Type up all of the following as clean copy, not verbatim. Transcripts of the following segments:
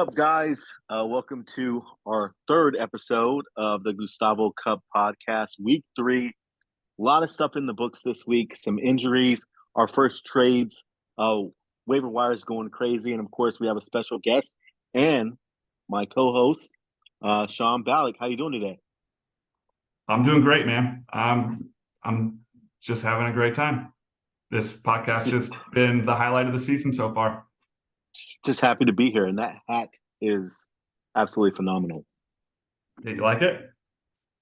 up, guys? Welcome to our third episode of the Gustavo Cup podcast, week 3. A lot of stuff in the books this week, some injuries, our first trades, waiver wires going crazy, and of course, we have a special guest and my co-host, Sean Ballack. How you doing today? I'm doing great, man. I'm just having a great time. This podcast has been the highlight of the season so far. Just happy to be here, and that hat is absolutely phenomenal. Yeah, you like it?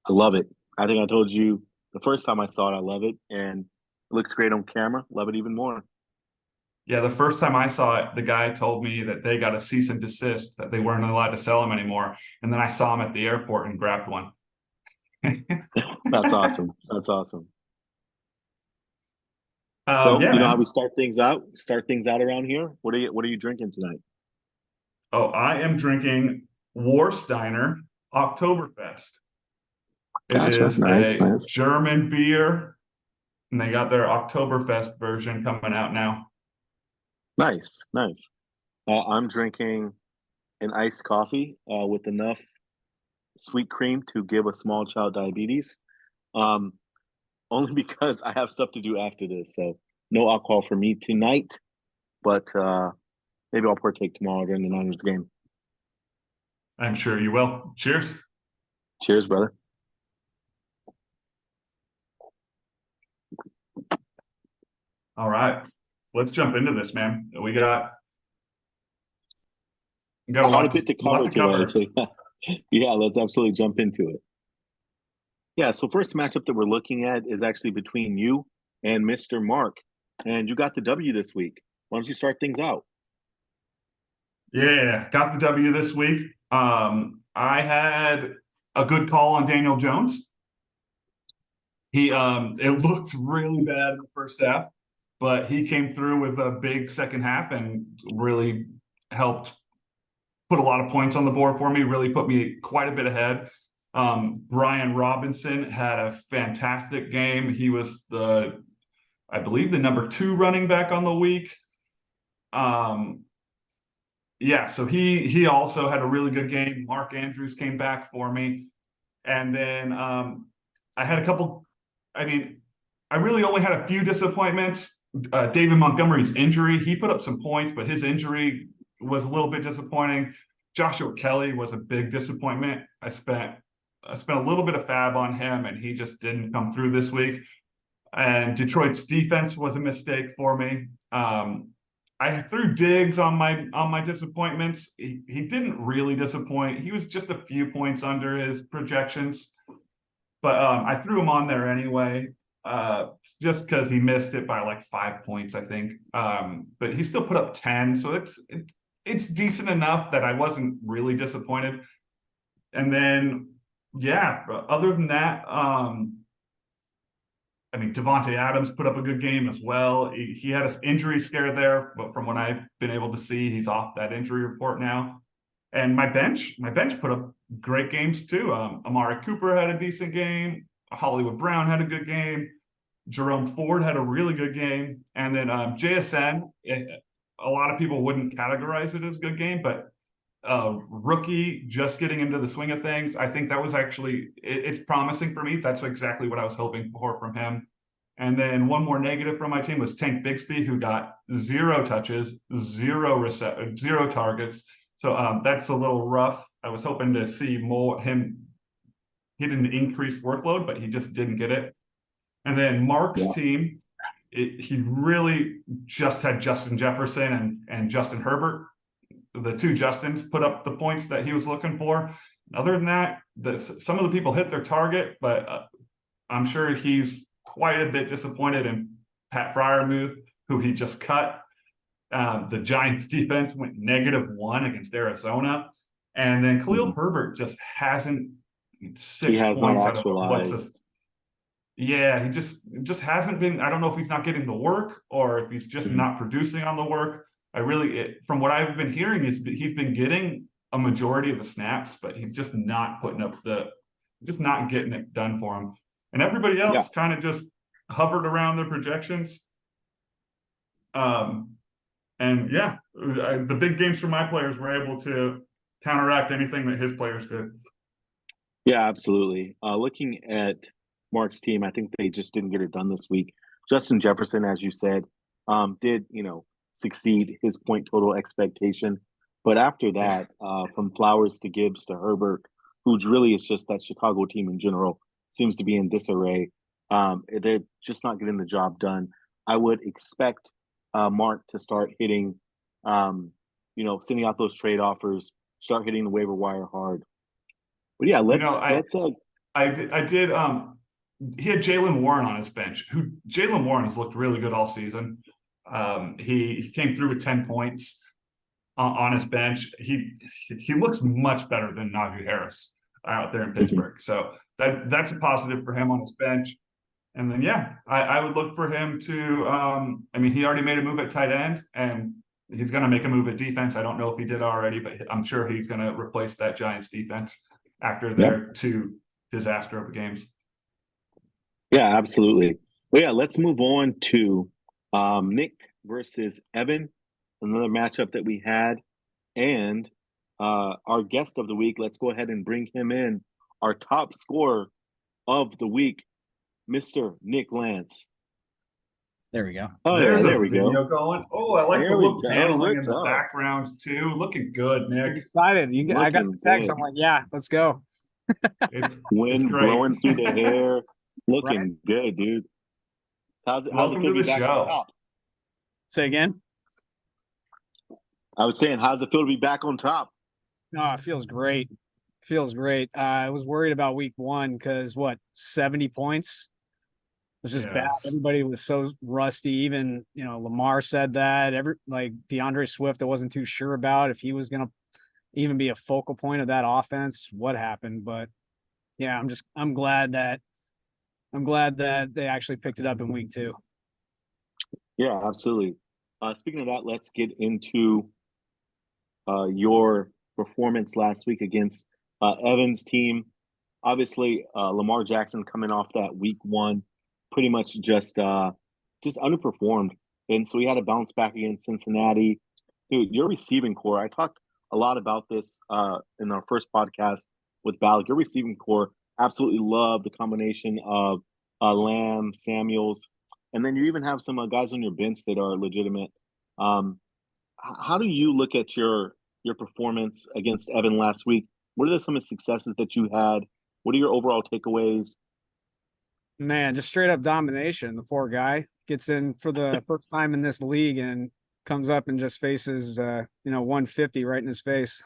I love it. I think I told you the first time I saw it, I love it, and it looks great on camera. Love it even more. Yeah, the first time I saw it, the guy told me that they got a cease and desist, that they weren't allowed to sell them anymore. And then I saw him at the airport and grabbed one. That's awesome. That's awesome. Yeah, you know how man. we start things out? Start things out around here. What are you drinking tonight? Oh, I am drinking Warsteiner Oktoberfest. It Gotcha. is Nice, a nice. German beer, and they got their Oktoberfest version coming out now. Nice, nice. I'm drinking an iced coffee with enough sweet cream to give a small child diabetes. Um, only because I have stuff to do after this. So no alcohol for me tonight, but maybe I'll partake tomorrow during the Niners game. I'm sure you will. Cheers. Cheers, brother. All right. Let's jump into this, man. We got a Quite a lot bit to lot cover to today. cover. So yeah, let's absolutely jump into it. Yeah, so first matchup that we're looking at is actually between you and Mr. Mark. And you got the W this week. Why don't you start things out? Yeah, got the W this week. I had a good call on Daniel Jones. It looked really bad in the first half, but he came through with a big second half and really helped put a lot of points on the board for me, really put me quite a bit ahead. Brian Robinson had a fantastic game. He was I believe, the number 2 running back on the week. Yeah, so he also had a really good game. Mark Andrews came back for me. And then I had a couple, I mean, I really only had a few disappointments. David Montgomery's injury, he put up some points, but his injury was a little bit disappointing. Joshua Kelly was a big disappointment. I spent a little bit of fab on him, and he just didn't come through this week. And Detroit's defense was a mistake for me. I threw Diggs on my disappointments. He didn't really disappoint. He was just a few points under his projections, but I threw him on there anyway, just because he missed it by like 5 points, I think. But he still put up 10, so it's decent enough that I wasn't really disappointed. And then, yeah, other than that, I mean, Devontae Adams put up a good game as well. He had an injury scare there, but from what I've been able to see, he's off that injury report now. And my bench put up great games too. Amari Cooper had a decent game. Hollywood Brown had a good game. Jerome Ford had a really good game. And then JSN, a lot of people wouldn't categorize it as a good game, but rookie just getting into the swing of things. I think that was actually, it's promising for me. That's exactly what I was hoping for from him. And then one more negative from my team was Tank Bigsby, who got 0 touches, 0 targets. So that's a little rough. I was hoping to see more him get an increased workload, but he just didn't get it. And then Mark's team, he really just had Justin Jefferson and Justin Herbert. The 2 Justins put up the points that he was looking for. Other than that, some of the people hit their target, but I'm sure he's quite a bit disappointed in Pat Freiermuth, who he just cut. The Giants defense went -1 against Arizona. And then Khalil Herbert just hasn't 6 He has not points out of actualized. Yeah, he just hasn't been. I don't know if he's not getting the work or if he's just not producing on the work. From what I've been hearing, is he's been getting a majority of the snaps, but he's just not putting up just not getting it done for him. And everybody else kind of just hovered around their projections. And yeah, the big games for my players were able to counteract anything that his players did. Yeah, absolutely. Looking at Mark's team, I think they just didn't get it done this week. Justin Jefferson, as you said, did succeed his point total expectation, but after Yeah. that, from Flowers to Gibbs to Herbert, who really is just that Chicago team in general, seems to be in disarray. They're just not getting the job done. I would expect Mark to start hitting, sending out those trade offers, start hitting the waiver wire hard. But yeah, You know, let's I did he had Jalen Warren on his bench, who Jalen Warren has looked really good all season. He came through with 10 points on his bench. He looks much better than Najee Harris out there in mhm. Pittsburgh. So that's a positive for him on his bench. And then yeah, I would look for him to I mean, he already made a move at tight end and he's gonna make a move at defense. I don't know if he did already, but I'm sure he's gonna replace that Giants defense after Yeah, their two disaster of games. yeah, absolutely. Well, yeah, let's move on to Nick versus Evan, another matchup that we had, and our guest of the week. Let's go ahead and bring him in, our top scorer of the week, Mr. Nick Lance. There we go. Oh yeah, There's a there we go. video going. Oh, I like the There we little go. paneling What's in the up? background too. Looking good, I'm Nick. excited. I got Looking the text. good. I'm like, yeah, let's go. It's Wind great. blowing through the hair. Right? Looking good, dude. How's it Welcome feel to to be the back on show. top? Say again. I was saying, how's it feel to be back on top? No, it feels great. Feels great. I was worried about week one because 70 points was just bad. Yes. Everybody was so rusty. Even, Lamar said that. Like DeAndre Swift, I wasn't too sure about if he was gonna even be a focal point of that offense. What happened? But yeah, I'm glad that they actually picked it up in week two. Yeah, absolutely. Speaking of that, let's get into your performance last week against Evan's team. Obviously, Lamar Jackson coming off that week one, pretty much just underperformed, and so he had to bounce back against Cincinnati. Dude, your receiving core. I talked a lot about this in our first podcast with Balik. Your receiving core absolutely love the combination of Lamb, Samuels, and then you even have some guys on your bench that are legitimate. Um, how do you look at your performance against Evan last week? What are some of the successes that you had? What are your overall takeaways? Man, just straight up domination. The poor guy gets in for the first time in this league and comes up and just faces 150 right in his face.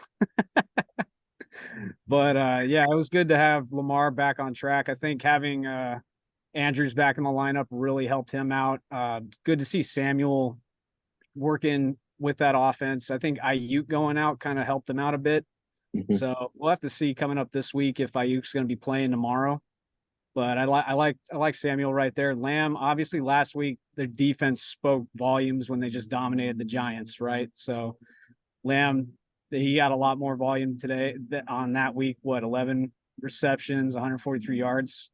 But yeah, it was good to have Lamar back on track. I think having Andrews back in the lineup really helped him out. Good to see Samuel working with that offense. I think Ayuk going out kind of helped him out a bit. Mhm. So we'll have to see coming up this week if Ayuk's going to be playing tomorrow. But I like Samuel right there. Lamb, obviously last week their defense spoke volumes when they just dominated the Giants, right? So Lamb, he got a lot more volume today on that week. 11 receptions, 143 yards.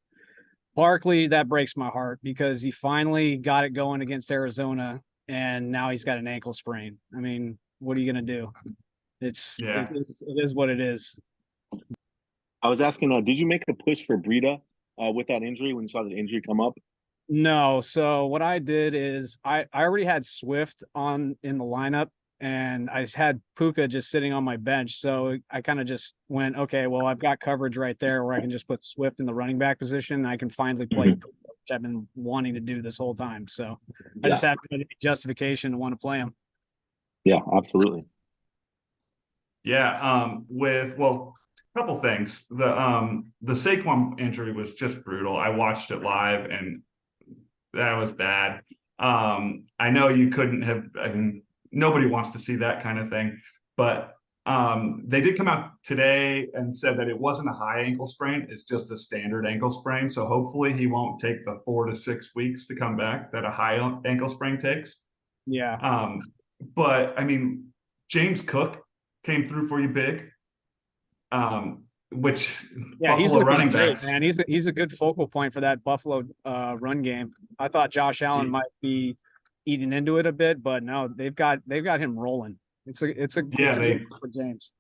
Barkley, that breaks my heart because he finally got it going against Arizona, and now he's got an ankle sprain. I mean, what are you gonna do? It is what it is. I was asking, did you make a push for Breida with that injury when you saw the injury come up? No, so what I did is I already had Swift in the lineup, and I had Puka just sitting on my bench. So I kind of just went, okay, well, I've got coverage right there where I can just put Swift in the running back position. And I can finally play Puka, which I've been wanting to do this whole time. So I just have to make justification to want to play him. Yeah, absolutely. Yeah, a couple things. The Saquon injury was just brutal. I watched it live and that was bad. I know you couldn't have, I mean, nobody wants to see that kind of thing, but they did come out today and said that it wasn't a high ankle sprain, it's just a standard ankle sprain. So hopefully he won't take the 4 to 6 weeks to come back that a high ankle sprain takes. Yeah. But I mean, James Cook came through for you big. Which yeah, he's Buffalo running great, backs, man. He's a good focal point for that Buffalo run game. I thought Josh Allen might be eating into it a bit, but no, they've got him rolling. It's a yeah, good for James.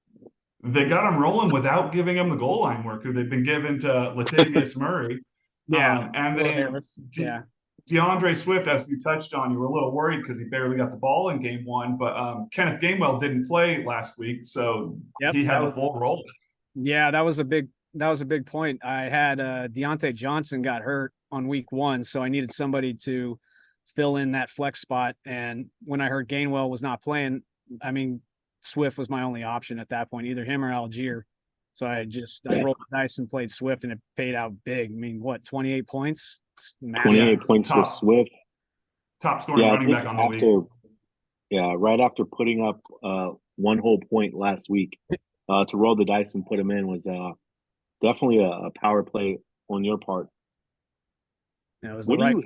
they got him rolling without giving him the goal line work who they've been given to Latavius Murray. Yeah. And Will then Harris. Yeah. DeAndre Swift, as you touched on, you were a little worried because he barely got the ball in game one, but Kenneth Gainwell didn't play last week, so Yep. he had the full role. Yeah, that was a big point. I had Deontay Johnson got hurt on week one, so I needed somebody to fill in that flex spot. And when I heard Gainwell was not playing, I mean, Swift was my only option at that point, either him or Algier. So I rolled the dice and played Swift, and it paid out big. I mean, what, 28 points? It's massive. 28 points for Swift. Top scoring running back on the week. Yeah, right after putting up one whole point last week, to roll the dice and put him in was definitely a power play on your part. Yeah, What are you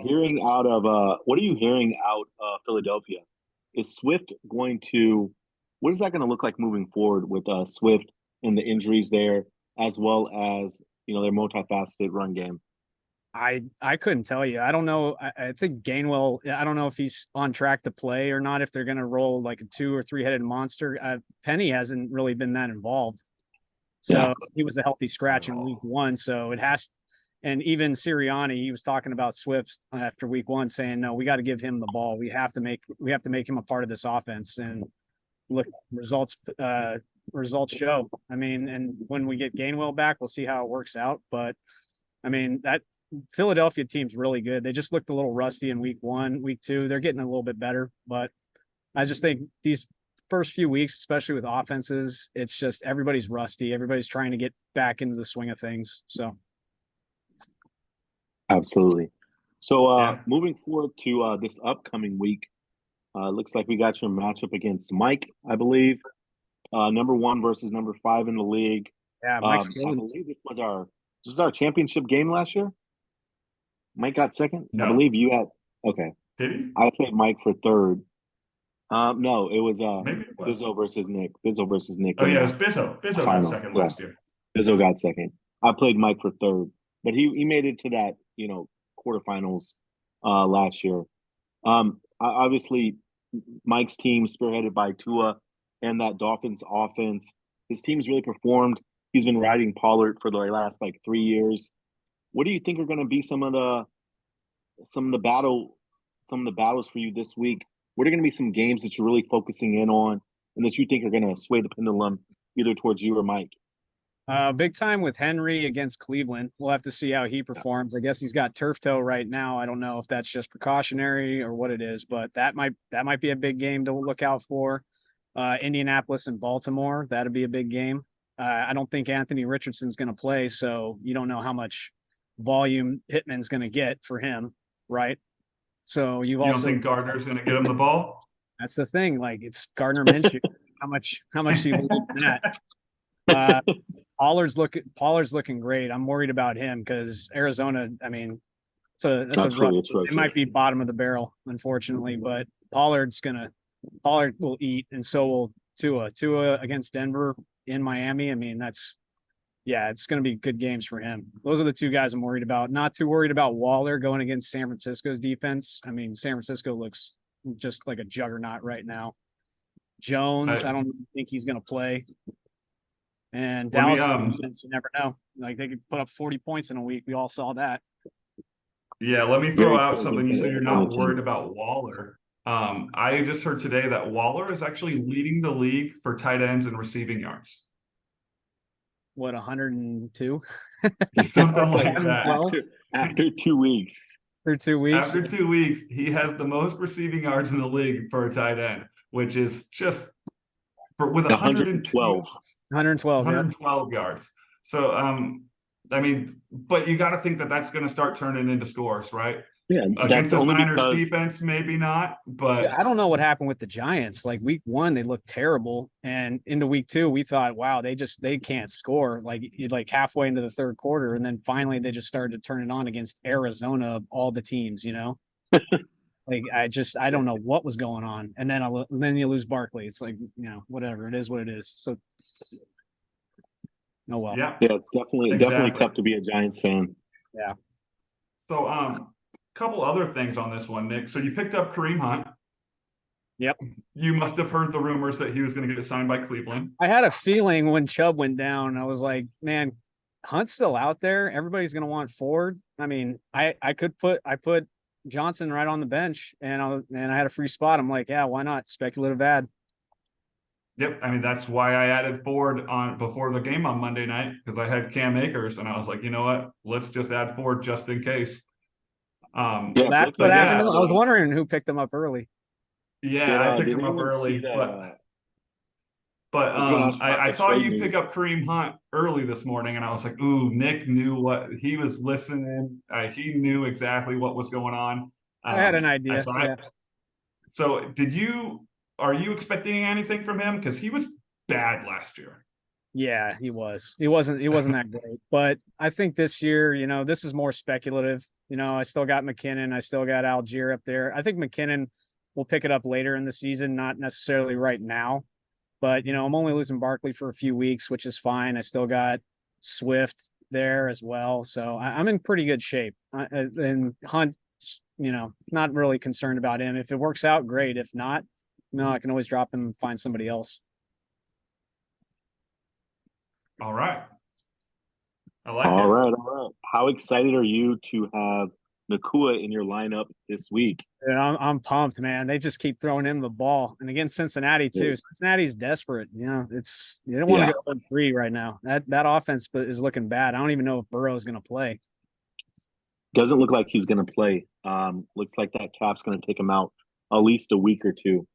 hearing out of Philadelphia? Is Swift going to? What is that going to look like moving forward with Swift and the injuries there, as well as their multifaceted run game? I couldn't tell you. I don't know. I think Gainwell, I don't know if he's on track to play or not, if they're going to roll like a 2 or 3 headed monster. Penny hasn't really been that involved. So he was a healthy scratch in week one. So it has, and even Sirianni, he was talking about Swift after week one, saying, no, we got to give him the ball. We have to make him a part of this offense. And look, results show. I mean, and when we get Gainwell back, we'll see how it works out. But I mean, that Philadelphia team's really good. They just looked a little rusty in week one, week two. They're getting a little bit better, but I just think these first few weeks, especially with offenses, it's just everybody's rusty. Everybody's trying to get back into the swing of things. So, absolutely. So, moving forward to this upcoming week, looks like we got your matchup against Mike, I believe, number 1 versus number 5 in the league. Yeah, I believe this was our championship game last year. Mike got second. No. I believe you had. Okay. Did he? I played Mike for third. No, it was Maybe it was. Bizzo versus Nick. Bizzo versus Nick. Oh yeah, it was Bizzo. Bizzo got second last year. Bizzo got second. I played Mike for third, but he made it to that quarterfinals last year. Obviously, Mike's team spearheaded by Tua and that Dolphins offense. His team's really performed. He's been riding Pollard for the last 3 years. What do you think are going to be some of the battles for you this week? What are going to be some games that you're really focusing in on and that you think are going to sway the pendulum either towards you or Mike? Big time with Henry against Cleveland. We'll have to see how he performs. I guess he's got turf toe right now. I don't know if that's just precautionary or what it is, but that might be a big game to look out for. Indianapolis and Baltimore, that'd be a big game. I don't think Anthony Richardson's going to play, so you don't know how much volume Pittman's going to get for him, right? So you don't think Gardner's going to get him the ball? That's the thing. It's Gardner Minshew. how much do you believe in that? Pollard's looking great. I'm worried about him because Arizona, I mean, it might be bottom of the barrel, unfortunately, but Pollard will eat, and so will Tua. Tua against Denver in Miami. I mean, it's going to be good games for him. Those are the two guys I'm worried about. Not too worried about Waller going against San Francisco's defense. I mean, San Francisco looks just like a juggernaut right now. Jones, I don't think he's going to play. And Dallas, you never know. They could put up 40 points in a week. We all saw that. Yeah, let me throw out something. You said you're not worried about Waller. I just heard today that Waller is actually leading the league for tight ends and receiving yards. What, 102? Something like that. After 2 weeks. For 2 weeks. After 2 weeks, he has the most receiving yards in the league for a tight end, which is just with 112. 112 yards. So, I mean, but you got to think that that's going to start turning into scores, right? Yeah, against the Niners defense, maybe not, but I don't know what happened with the Giants. Week one, they looked terrible, and into week two, we thought, wow, they can't score. Halfway into the third quarter, and then finally they just started to turn it on against Arizona of all the teams. I don't know what was going on, and then you lose Barkley. It's whatever. It is what it is. So, oh well. Yeah, it's definitely tough to be a Giants fan. Yeah. So, couple other things on this one, Nick. So you picked up Kareem Hunt. Yep. You must have heard the rumors that he was going to get signed by Cleveland. I had a feeling when Chubb went down, I was like, man, Hunt's still out there. Everybody's going to want Ford. I mean, I put Johnson right on the bench, and I had a free spot. I'm like, yeah, why not? Speculative ad. Yep, I mean that's why I added Ford on before the game on Monday night because I had Cam Akers and I was like, you know what, let's just add Ford just in case. Yeah, That's what but happened. yeah, I was wondering who picked them up early. yeah, I picked did him up anyone see early, that? but I was going to ask you about I that saw trade you pick news. up Kareem Hunt early this morning, and I was like, ooh, Nick knew what he was listening. He knew exactly what was going on. I had an I idea. saw Yeah. So are you expecting anything from him? Because he was bad last year. Yeah, he was. He wasn't that great. But I think this year, this is more speculative. I still got McKinnon. I still got Algier up there. I think McKinnon will pick it up later in the season, not necessarily right now. But I'm only losing Barkley for a few weeks, which is fine. I still got Swift there as well. So I'm in pretty good shape. And Hunt, not really concerned about him. If it works out, great. If not, no, I can always drop him and find somebody else. All right. I like All it. right, all right. How excited are you to have Nakua in your lineup this week? And I'm pumped, man. They just keep throwing him the ball, and against Cincinnati too. Cincinnati's desperate. You don't want to go 3 right now. That offense is looking bad. I don't even know if Burrow's going to play. Doesn't look like he's going to play. Looks like that cap's going to take him out at least a week or two.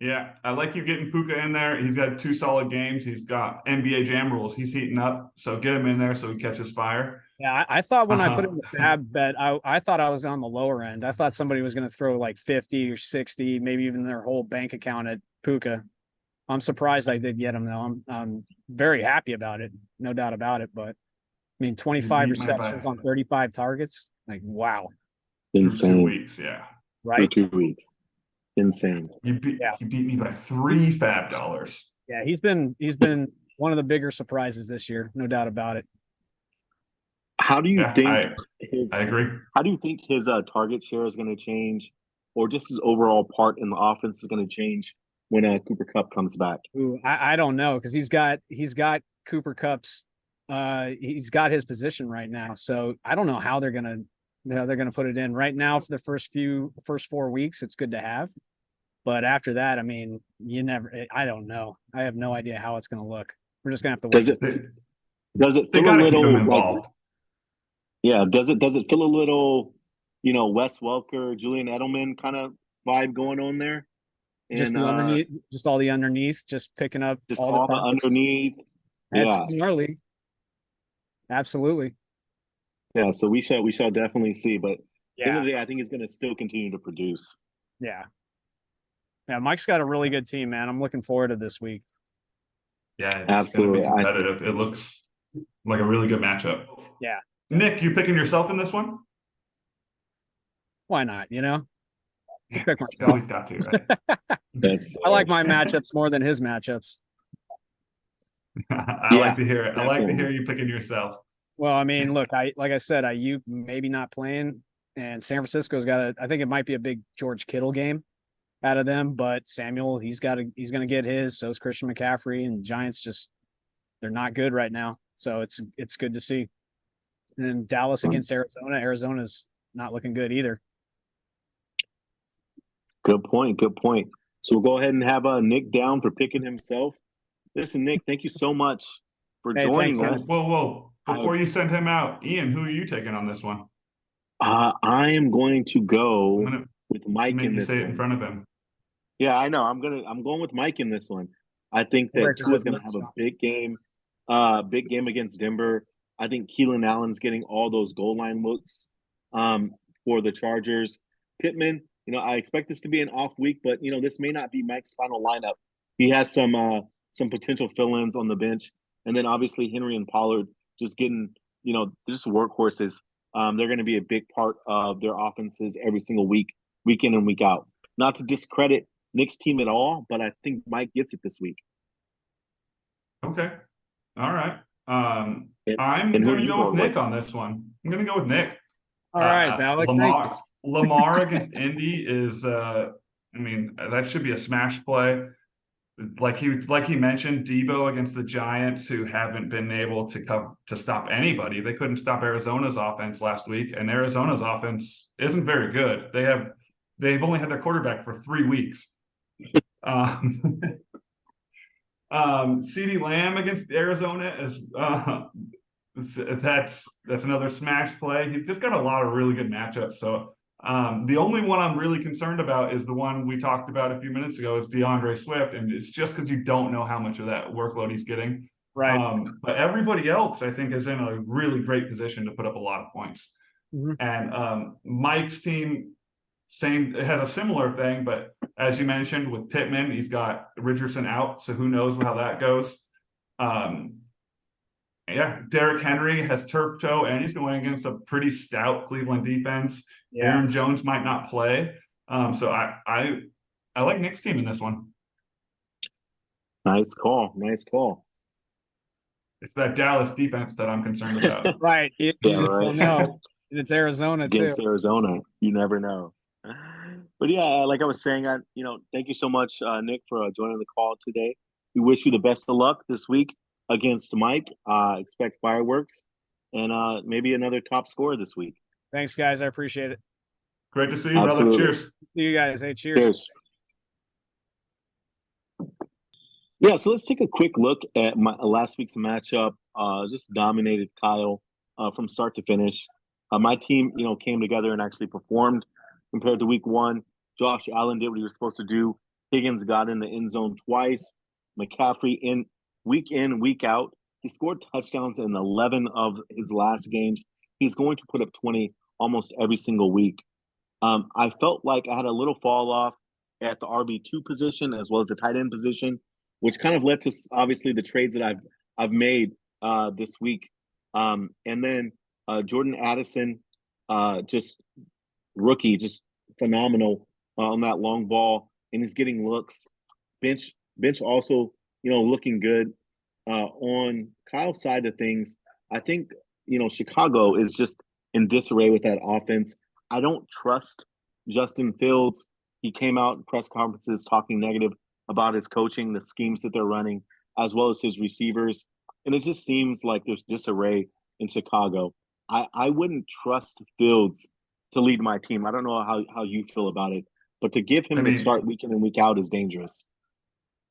Yeah, I like you getting Puka in there. He's got 2 solid games. He's got NBA Jam rules. He's heating up, so get him in there so he catches fire. Yeah, I thought when I put in the fab bet, I thought I was on the lower end. I thought somebody was going to throw like 50 or 60, maybe even their whole bank account at Puka. I'm surprised I did get him though. I'm very happy about it, no doubt about it. But I mean, 25 receptions on 35 targets, like wow, insane. Through 2 weeks, yeah, right? Through 2 weeks, insane. You beat me by 3 fab dollars. Yeah, he's been one of the bigger surprises this year, no doubt about it. How do you think I agree. How do you think his target share is going to change, or just his overall part in the offense is going to change when Cooper Kupp comes back? Ooh, I don't know because he's got Cooper Kupp's he's got his position right now, so I don't know how they're gonna put it in right now for the first 4 weeks. It's good to have, but after that, I mean, I don't know. I have no idea how it's gonna look. We're just gonna have to wait. Does it They feel a got to keep him little involved? Yeah, does it feel a little, Wes Welker, Julian Edelman kind of vibe going on there? Just And the underneath, just all the underneath, just picking up just all all the the underneath. That's Yeah, gnarly. Absolutely. yeah. So we shall definitely see. But at the end Yeah. of the day, I think he's going to still continue to produce. Yeah. Yeah. Mike's got a really good team, man. I'm looking forward to this week. Yeah, it's going to be Absolutely. competitive. It looks like a really good matchup. Yeah. Nick, you picking yourself in this one? Why not? I pick You myself. always got to, right? That's I like my matchups more than his matchups. I like to hear it. I like to definitely. hear you picking yourself. Well, I mean, look, like I said, IU maybe not playing, and San Francisco's got I think it might be a big George Kittle game out of them, but Samuel, he's going to get his. So is Christian McCaffrey, and Giants they're not good right now. So it's good to see. And then Dallas against Arizona. Arizona's not looking good either. Good point. Good point. So we'll go ahead and have Nick down for picking himself. Listen, Nick, thank you so much for joining us. Whoa. Before you send him out, Ian, who are you taking on this one? I am going to go with Mike in this one. Make you say it one. in front of him. Yeah, I know. I'm going with Mike in this one. I think that Tua's going to have a big game against Denver. I think Keelan Allen's getting all those goal line looks for the Chargers. Pittman, I expect this to be an off week, but this may not be Mike's final lineup. He has some potential fill-ins on the bench, and then obviously Henry and Pollard just getting just workhorses. They're going to be a big part of their offenses every single week, week in and week out. Not to discredit Nick's team at all, but I think Mike gets it this week. Okay. All right. I'm going to go with Nick on this one. I'm going to go with Nick. All right, Balak. Lamar against Indy is, I mean, that should be a smash play. Like he mentioned, Debo against the Giants, who haven't been able to stop anybody. They couldn't stop Arizona's offense last week, and Arizona's offense isn't very good. They've only had their quarterback for 3 weeks. CeeDee Lamb against Arizona is that's another smash play. He's just got a lot of really good matchups. So the only one I'm really concerned about is the one we talked about a few minutes ago, is DeAndre Swift, and it's just because you don't know how much of that workload he's getting. Right. But everybody else, I think, is in a really great position to put up a lot of points. And Mike's team, it has a similar thing, but as you mentioned with Pittman, he's got Richardson out, so who knows how that goes. Yeah, Derrick Henry has turf toe, and he's going against a pretty stout Cleveland defense. Yeah. Aaron Jones might not play, so I like Nick's team in this one. Nice call. Nice call. It's that Dallas defense that I'm concerned about. Right. You Yeah, just right. don't know. And it's Arizona Against too. Arizona, you never know. But yeah, like I was saying, thank you so much, Nick, for joining the call today. We wish you the best of luck this week against Mike. Expect fireworks and maybe another top scorer this week. Thanks, guys. I appreciate it. Great to see you, Absolutely. brother. Cheers. See you guys. Hey, cheers. Cheers. Yeah, so let's take a quick look at last week's matchup. Just dominated Kyle from start to finish. My team, came together and actually performed compared to week one. Josh Allen did what he was supposed to do. Higgins got in the end zone twice. McCaffrey week out. He scored touchdowns in 11 of his last games. He's going to put up 20 almost every single week. I felt like I had a little fall off at the RB2 position as well as the tight end position, which kind of led to obviously the trades that I've made this week. And then Jordan Addison, just rookie, just phenomenal on that long ball, and he's getting looks. Bench also, looking good. On Kyle's side of things, I think Chicago is just in disarray with that offense. I don't trust Justin Fields. He came out in press conferences talking negative about his coaching, the schemes that they're running, as well as his receivers. And it just seems like there's disarray in Chicago. I wouldn't trust Fields to lead my team. I don't know how you feel about it, but to give him the start week in and week out is dangerous.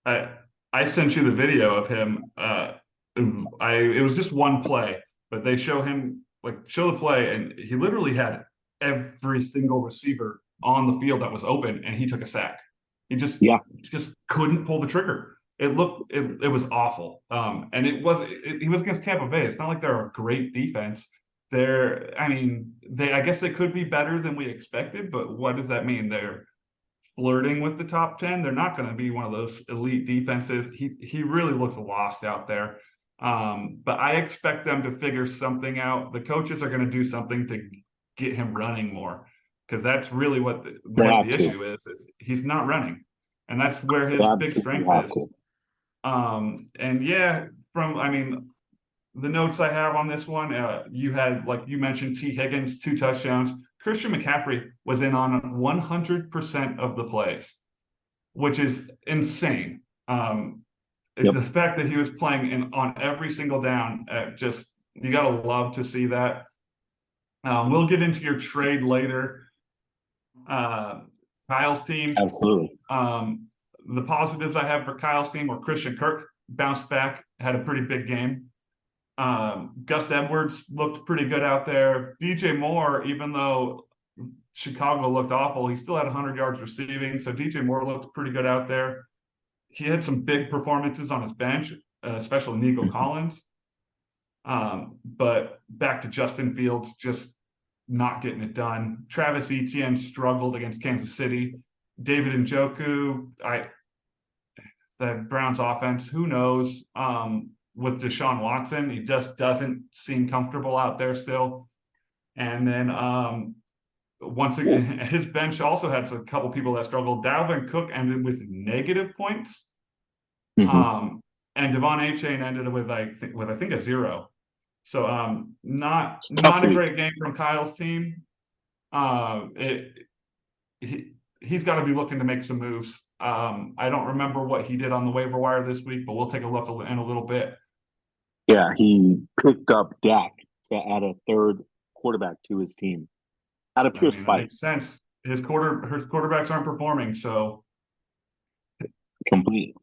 I sent you the video of him. It was just one play, but they show the play, and he literally had every single receiver on the field that was open, and he took a sack. He just couldn't pull the trigger. It was awful. And he was against Tampa Bay. It's not like they're a great defense. I guess they could be better than we expected, but what does that mean? They're flirting with the top 10. They're not going to be one of those elite defenses. He really looks lost out there. But I expect them to figure something out. The coaches are going to do something to get him running more, because that's really what the issue is he's not running, and that's where his big strength is. And yeah, the notes I have on this one, you had, like you mentioned, T. Higgins, 2 touchdowns. Christian McCaffrey was in on 100% of the plays, which is insane. The fact that he was playing on every single down, you got to love to see that. We'll get into your trade later. Kyle's team. Absolutely. The positives I have for Kyle's team were Christian Kirk bounced back, had a pretty big game. Gus Edwards looked pretty good out there. DJ Moore, even though Chicago looked awful, he still had 100 yards receiving. So DJ Moore looked pretty good out there. He had some big performances on his bench, especially Nico Collins. But back to Justin Fields, just not getting it done. Travis Etienne struggled against Kansas City. David Njoku, the Browns offense, who knows? With Deshaun Watson, he just doesn't seem comfortable out there still. And then once again, his bench also had a couple people that struggled. Dalvin Cook ended with negative points. And Devon Achane ended with I think a 0. So not a great game from Kyle's team. He's got to be looking to make some moves. I don't remember what he did on the waiver wire this week, but we'll take a look in a little bit. Yeah, he picked up Dak to add a third quarterback to his team out of I pure mean, that spite. makes sense. His quarterbacks aren't performing, so Complete.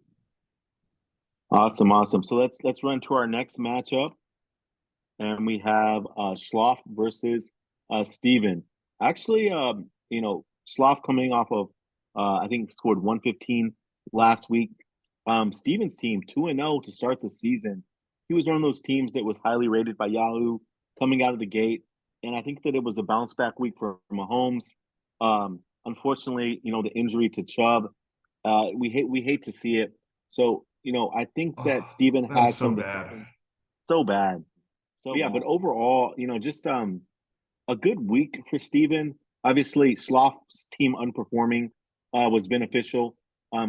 Awesome, awesome. So let's run to our next matchup, and we have Schloff versus Steven. Actually, Schloff coming off of I think scored 115 last week. Steven's team 2-0 to start the season. He was one of those teams that was highly rated by Yahoo coming out of the gate, and I think that it was a bounce back week for Mahomes. Unfortunately, the injury to Chubb, we hate to see it. So, I think that Steven that was has so some bad. decisions. So bad. So yeah, but overall, just a good week for Steven. Obviously, Sloth's team underperforming was beneficial.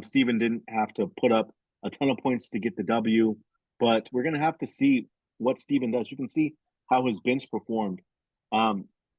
Steven didn't have to put up a ton of points to get the W, but we're gonna have to see what Steven does. You can see how his bench performed.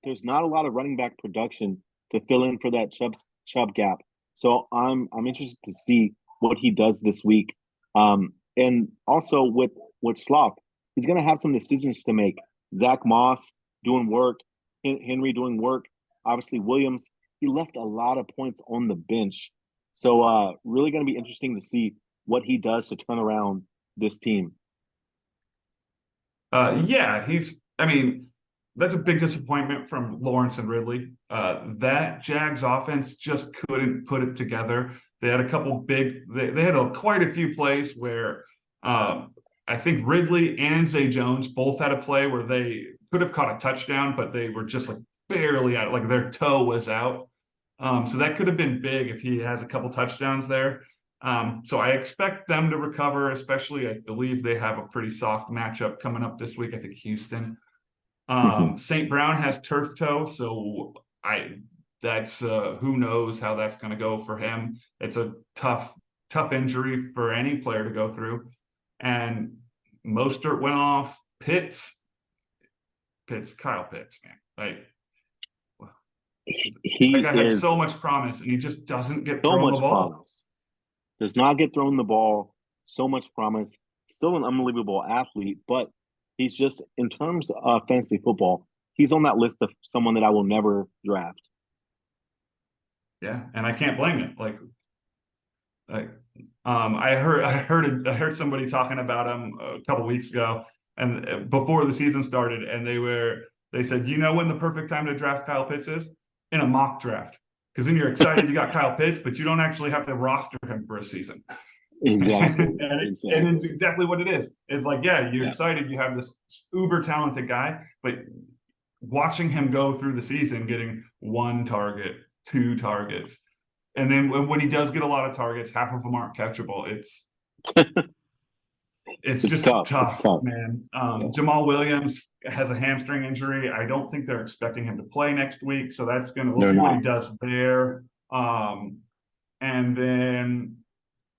There's not a lot of running back production to fill in for that Chubb gap. So I'm interested to see what he does this week. And also with Sloth, he's gonna have some decisions to make. Zach Moss doing work, Henry doing work. Obviously, Williams, he left a lot of points on the bench. So really going to be interesting to see what he does to turn around this team. Yeah, I mean, that's a big disappointment from Lawrence and Ridley. That Jags offense just couldn't put it together. They had a couple they had quite a few plays where I think Ridley and Zay Jones both had a play where they could have caught a touchdown, but they were just like barely out, like their toe was out. So that could have been big if he has a couple touchdowns there. So I expect them to recover, especially I believe they have a pretty soft matchup coming up this week. I think Houston. St. Brown has turf toe, so that's who knows how that's going to go for him. It's a tough injury for any player to go through. And Mostert went off. Kyle Pitts, man. He that guy had is so much promise, and he just doesn't get so thrown much the ball. promise. Does not get thrown the ball. So much promise. Still an unbelievable athlete, but he's just, in terms of fantasy football, he's on that list of someone that I will never draft. Yeah, and I can't blame it. I heard somebody talking about him a couple weeks ago, and before the season started, and they said, when the perfect time to draft Kyle Pitts is? In a mock draft, because then you're excited you got Kyle Pitts, but you don't actually have to roster him for a season. Exactly. and it's exactly what it is. It's like, you're excited you have this uber talented guy, but watching him go through the season, getting 1 target, 2 targets, and then when he does get a lot of targets, half of them aren't catchable. It's just tough. tough, It's tough, man. Jamal Williams has a hamstring injury. I don't think they're expecting him to play next week, so we'll see what he does there. And then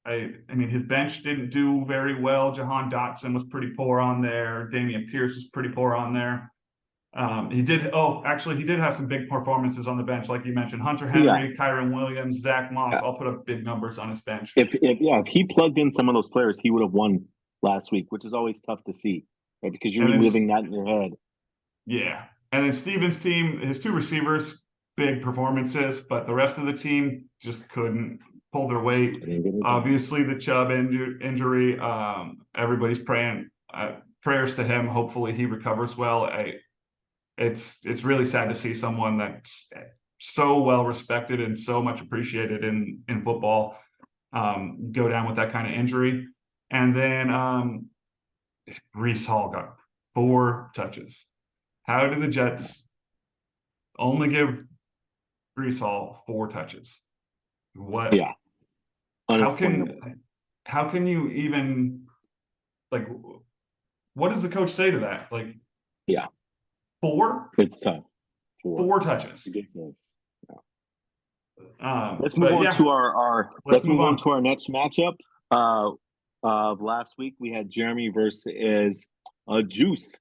I mean, his bench didn't do very well. Jahan Dotson was pretty poor on there. Dameon Pierce was pretty poor on there. He did have some big performances on the bench, like you mentioned. Hunter Henry, Kyron Williams, Zach Moss, all put up big numbers on his bench. If he plugged in some of those players, he would have won last week, which is always tough to see, right? Because you're reliving that in your head. Yeah. And then Steven's team, his 2 receivers, big performances, but the rest of the team just couldn't pull their weight. Obviously, the Chubb injury, everybody's prayers to him. Hopefully he recovers well. It's really sad to see someone that's so well respected and so much appreciated in football go down with that kind of injury. And then Breece Hall got 4 touches. How did the Jets only give Breece Hall 4 touches? What? Yeah. How can you even, what does the coach say to that? 4? It's tough. 4 touches. Ridiculous. Let's move on to our next matchup. Of last week, we had Jeremy versus Juice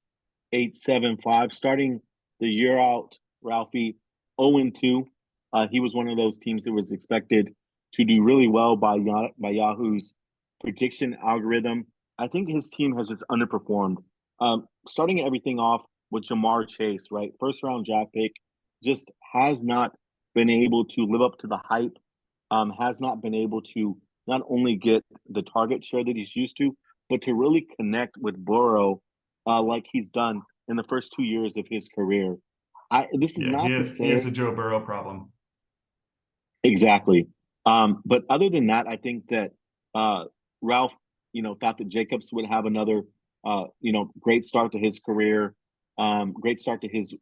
875, starting the year out. Ralphie, 0-2. He was one of those teams that was expected to do really well by Yahoo's prediction algorithm. I think his team has just underperformed. Starting everything off with Jamar Chase, right? First round draft pick, just has not been able to live up to the hype, has not been able to not only get the target share that he's used to, but to really connect with Burrow like he's done in the first 2 years of his career. This is Yeah, not to he has say a Joe Burrow problem. exactly. But other than that, I think that Ralph, thought that Jacobs would have another, great start to his career, great start to his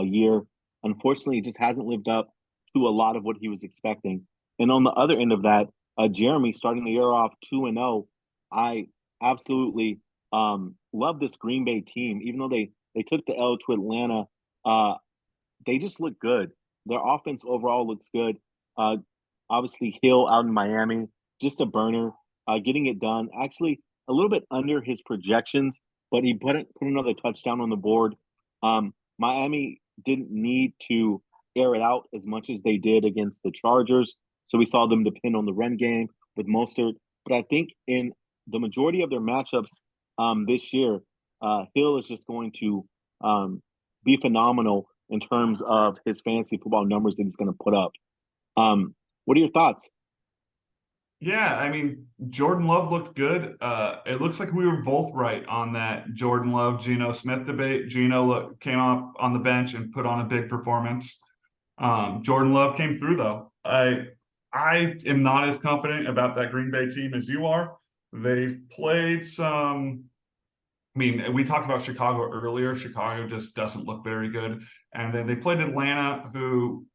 year. Unfortunately, he just hasn't lived up to a lot of what he was expecting. And on the other end of that, Jeremy starting the year off 2-0. I absolutely love this Green Bay team, even though they took the L to Atlanta. Uh, they just look good. Their offense overall looks good. Uh, Obviously, Hill out in Miami, just a burner, getting it done. Actually, a little bit under his projections, but he put another touchdown on the board. Miami didn't need to air it out as much as they did against the Chargers, so we saw them depend on the run game with Mostert. But I think in the majority of their matchups this year, Hill is just going to be phenomenal in terms of his fantasy football numbers that he's going to put up. What are your thoughts? Yeah, I mean, Jordan Love looked good. It looks like we were both right on that Jordan Love, Geno Smith debate. Came up on the bench and put on a big performance. Jordan Love came through though. I am not as confident about that Green Bay team as you are. They've played some. I mean, we talked about Chicago earlier. Chicago just doesn't look very good. And then they played Atlanta, who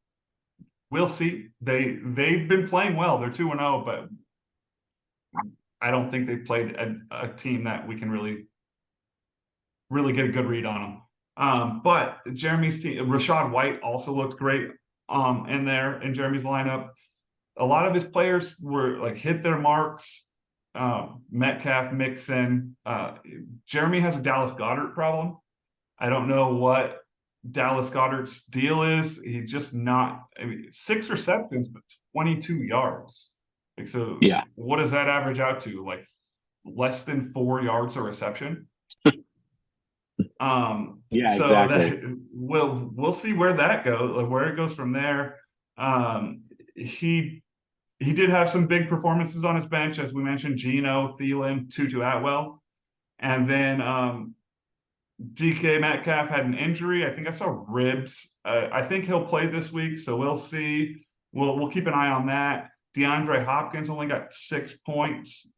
we'll see. They've been playing well. They're 2-0, but I don't think they've played a team that we can really get a good read on them. But Jeremy's team, Rashad White also looked great in there in Jeremy's lineup. A lot of his players were like hit their marks. Metcalf, Mixon. Jeremy has a Dallas Goedert problem. I don't know what Dallas Goedert's deal is. He's just not. I mean, 6 receptions, but 22 yards. Like, so Yeah, what does that average out to? Like less than 4 yards a reception. yeah, So exactly. that we'll see where that goes, like where it goes from there. He did have some big performances on his bench, as we mentioned, Geno, Thielen, Tutu Atwell. And then DK Metcalf had an injury. I think I saw ribs. I think he'll play this week, so we'll see. We'll keep an eye on that. DeAndre Hopkins only got 6 points.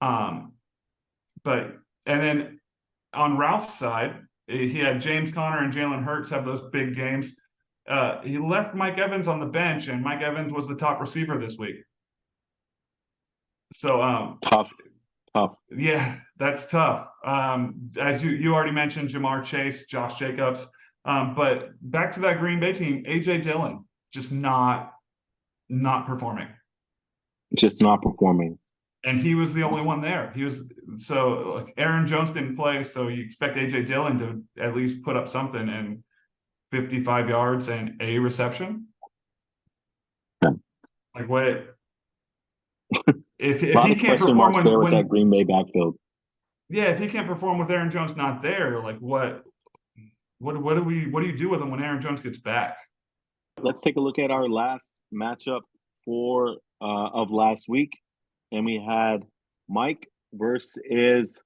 But and then on Ralph's side, he had James Conner and Jalen Hurts have those big games. He left Mike Evans on the bench, and Mike Evans was the top receiver this week. So Tough, tough. yeah, that's tough. As you already mentioned, Jamar Chase, Josh Jacobs. But back to that Green Bay team, AJ Dillon just not performing. Just not performing. And he was the only one there. He was so like Aaron Jones didn't play, so you expect AJ Dillon to at least put up something and 55 yards and a reception. Yeah. Like what if A lot he of can't question perform marks there with that when Green Bay backfield. yeah, if he can't perform with Aaron Jones not there, like what do you do with him when Aaron Jones gets back? Let's take a look at our last matchup for of last week, and we had Mike versus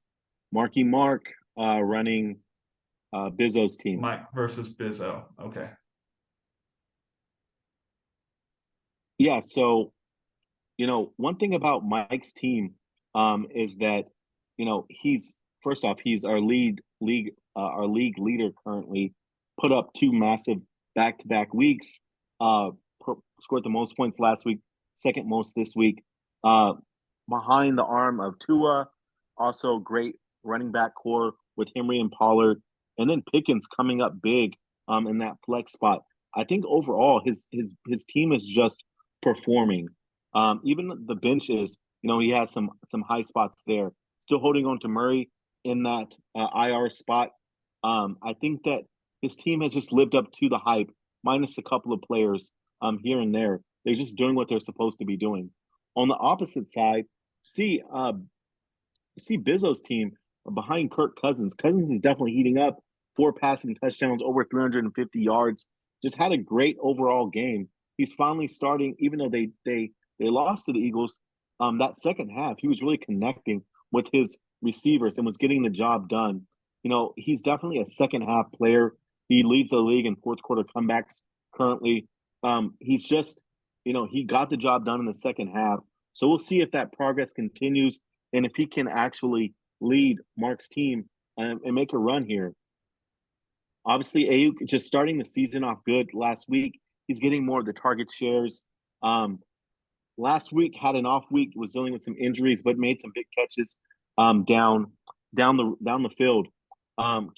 Marky Mark running Bizzo's team. Mike versus Bizzo. Okay. Yeah, so one thing about Mike's team is that he's first off he's our league leader currently. Put up 2 massive back-to-back weeks. Scored the most points last week, second most this week. Behind the arm of Tua, also great running back core with Henry and Pollard, and then Pickens coming up big in that flex spot. I think overall his team is just performing. Even the benches, he had some high spots there. Still holding on to Murray in that IR spot. I think that his team has just lived up to the hype minus a couple of players here and there. They're just doing what they're supposed to be doing. On the opposite side, see Bizzo's team behind Kirk Cousins. Cousins is definitely heating up. 4 passing touchdowns, over 350 yards. Just had a great overall game. He's finally starting, even though they lost to the Eagles. That second half, he was really connecting with his receivers and was getting the job done. He's definitely a second half player. He leads the league in fourth quarter comebacks currently. He's just, he got the job done in the second half. So we'll see if that progress continues and if he can actually lead Mark's team and make a run here. Obviously, Ayuk just starting the season off good last week. He's getting more of the target shares. Last week had an off week, was dealing with some injuries, but made some big catches down the field.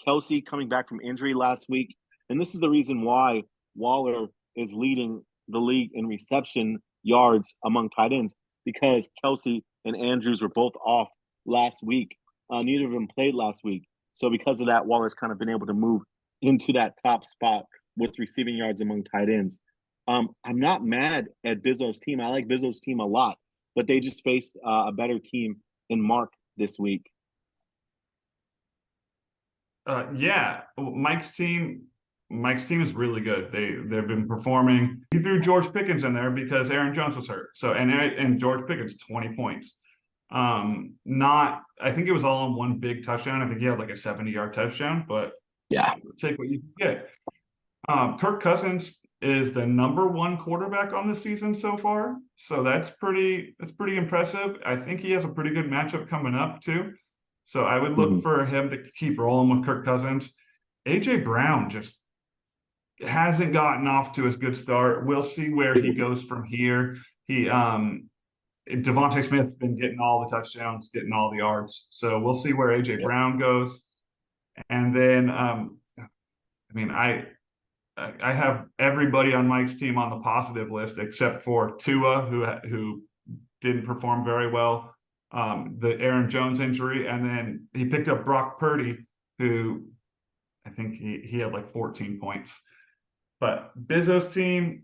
Kelsey coming back from injury last week, and this is the reason why Waller is leading the league in reception yards among tight ends, because Kelsey and Andrews were both off last week. Neither of them played last week. So because of that, Waller's kind of been able to move into that top spot with receiving yards among tight ends. I'm not mad at Bizzo's team. I like Bizzo's team a lot, but they just faced a better team in Mark this week. Yeah, Mike's team is really good. They've been performing. He threw George Pickens in there because Aaron Jones was hurt. So and George Pickens 20 points. I think it was all on one big touchdown. I think he had like a 70-yard touchdown, but yeah, take what you can get. Kirk Cousins is the number 1 quarterback on the season so far. So that's pretty impressive. I think he has a pretty good matchup coming up too. So I would look for him to keep rolling with Kirk Cousins. AJ Brown just hasn't gotten off to a good start. We'll see where he goes from here. Devontae Smith's been getting all the touchdowns, getting all the yards. So we'll see where AJ Brown goes. And then, I have everybody on Mike's team on the positive list except for Tua, who didn't perform very well. The Aaron Jones injury, and then he picked up Brock Purdy, who I think he had like 14 points. But Bizzo's team,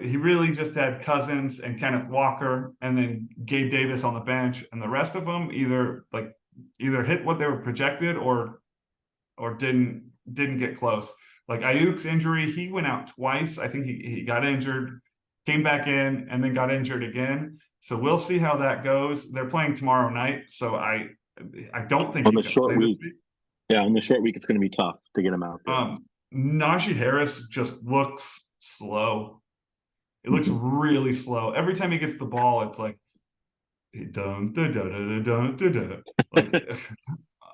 he really just had Cousins and Kenneth Walker, and then Gabe Davis on the bench, and the rest of them either hit what they were projected or didn't get close. Like Ayuk's injury, he went out twice. I think he got injured, came back in, and then got injured again. So we'll see how that goes. They're playing tomorrow night, so I don't think on he's the short week. This week. Yeah, on the short week, it's going to be tough to get him out there. Najee Harris just looks slow. It looks really slow. Every time he gets the ball, it's like, like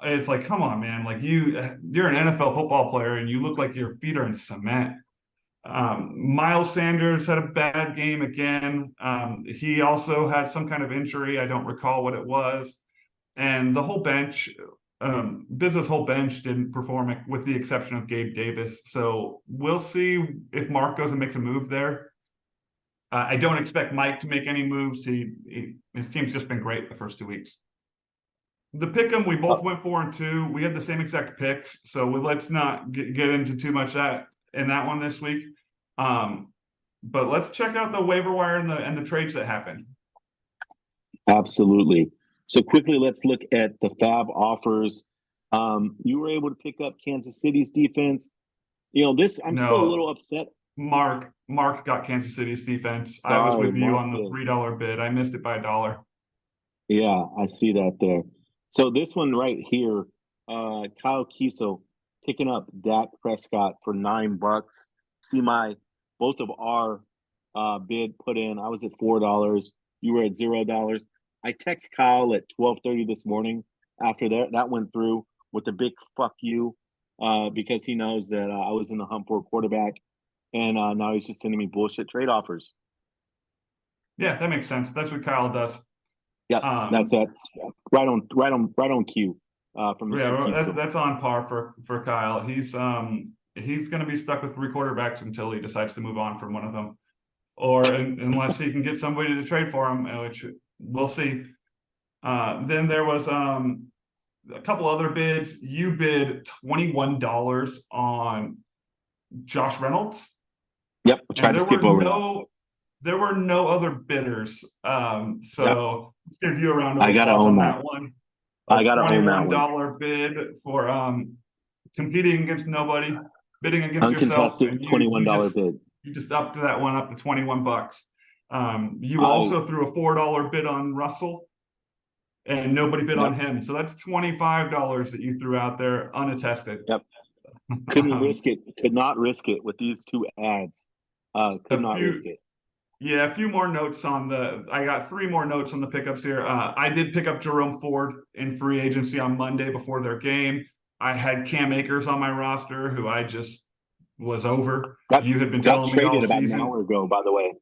it's like, come on, man! Like you're an NFL football player, and you look like your feet are in cement. Miles Sanders had a bad game again. He also had some kind of injury. I don't recall what it was. And the whole bench, Bizzo's whole bench didn't perform with the exception of Gabe Davis. So we'll see if Mark goes and makes a move there. I don't expect Mike to make any moves. His team's just been great the first 2 weeks. The pick'em, we both went 4-2. We had the same exact picks, so let's not get into too much in that one this week. But let's check out the waiver wire and the trades that happened. Absolutely. So quickly, let's look at the fab offers. You were able to pick up Kansas City's defense. I'm still a little upset. Mark got Kansas City's defense. I was with you on the $3 bid. I missed it by $1. Yeah, I see that there. So this one right here, Kyle Kiesel picking up Dak Prescott for $9. See both of our bid put in. I was at $4. You were at $0. I text Kyle at 12:30 this morning after that went through with a big fuck you because he knows that I was in the hunt for a quarterback, and now he's just sending me bullshit trade offers. Yeah, that makes sense. That's what Kyle does. Yeah, that's right on cue from Mr. Yeah, that's on par for Kyle. He's going to be stuck with 3 quarterbacks until he decides to move on from one of them, or unless he can get somebody to trade for him, which we'll see. Then there was a couple other bids. You bid $21 on Josh Reynolds. Yep. Try And to skip over that. there were no other bidders. Yep. Let's give you a round of I gotta applause own on that. that one. I A gotta own that one. $21 bid for competing against nobody, bidding against yourself, Uncontested and $21 bid. you just upped that one up to 21 bucks. You I also threw a $4 bid on Russell, and nobody bid on Yep. him. So that's $25 that you threw out there unattested. Yep. Couldn't risk it. Could not risk it with these two ads. Could A not risk few it. Yeah, a few more notes I got 3 more notes on the pickups here. I did pick up Jerome Ford in free agency on Monday before their game. I had Cam Akers on my roster, who I just was over. You had been Got telling me all traded about an season. hour ago, by the way.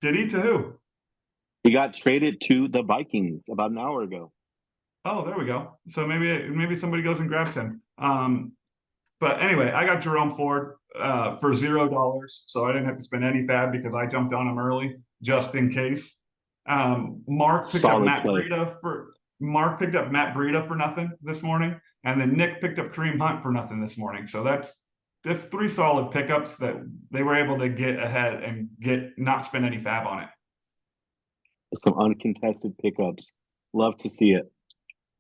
Did he to who? He got traded to the Vikings about an hour ago. Oh, there we go. So maybe somebody goes and grabs him. But anyway, I got Jerome Ford for $0, so I didn't have to spend any fab because I jumped on him early just in case. Mark picked up Matt Breida for nothing this morning, and then Nick picked up Kareem Hunt for nothing this morning. So that's 3 solid pickups that they were able to get ahead and not spend any fab on it. Some uncontested pickups. Love to see it.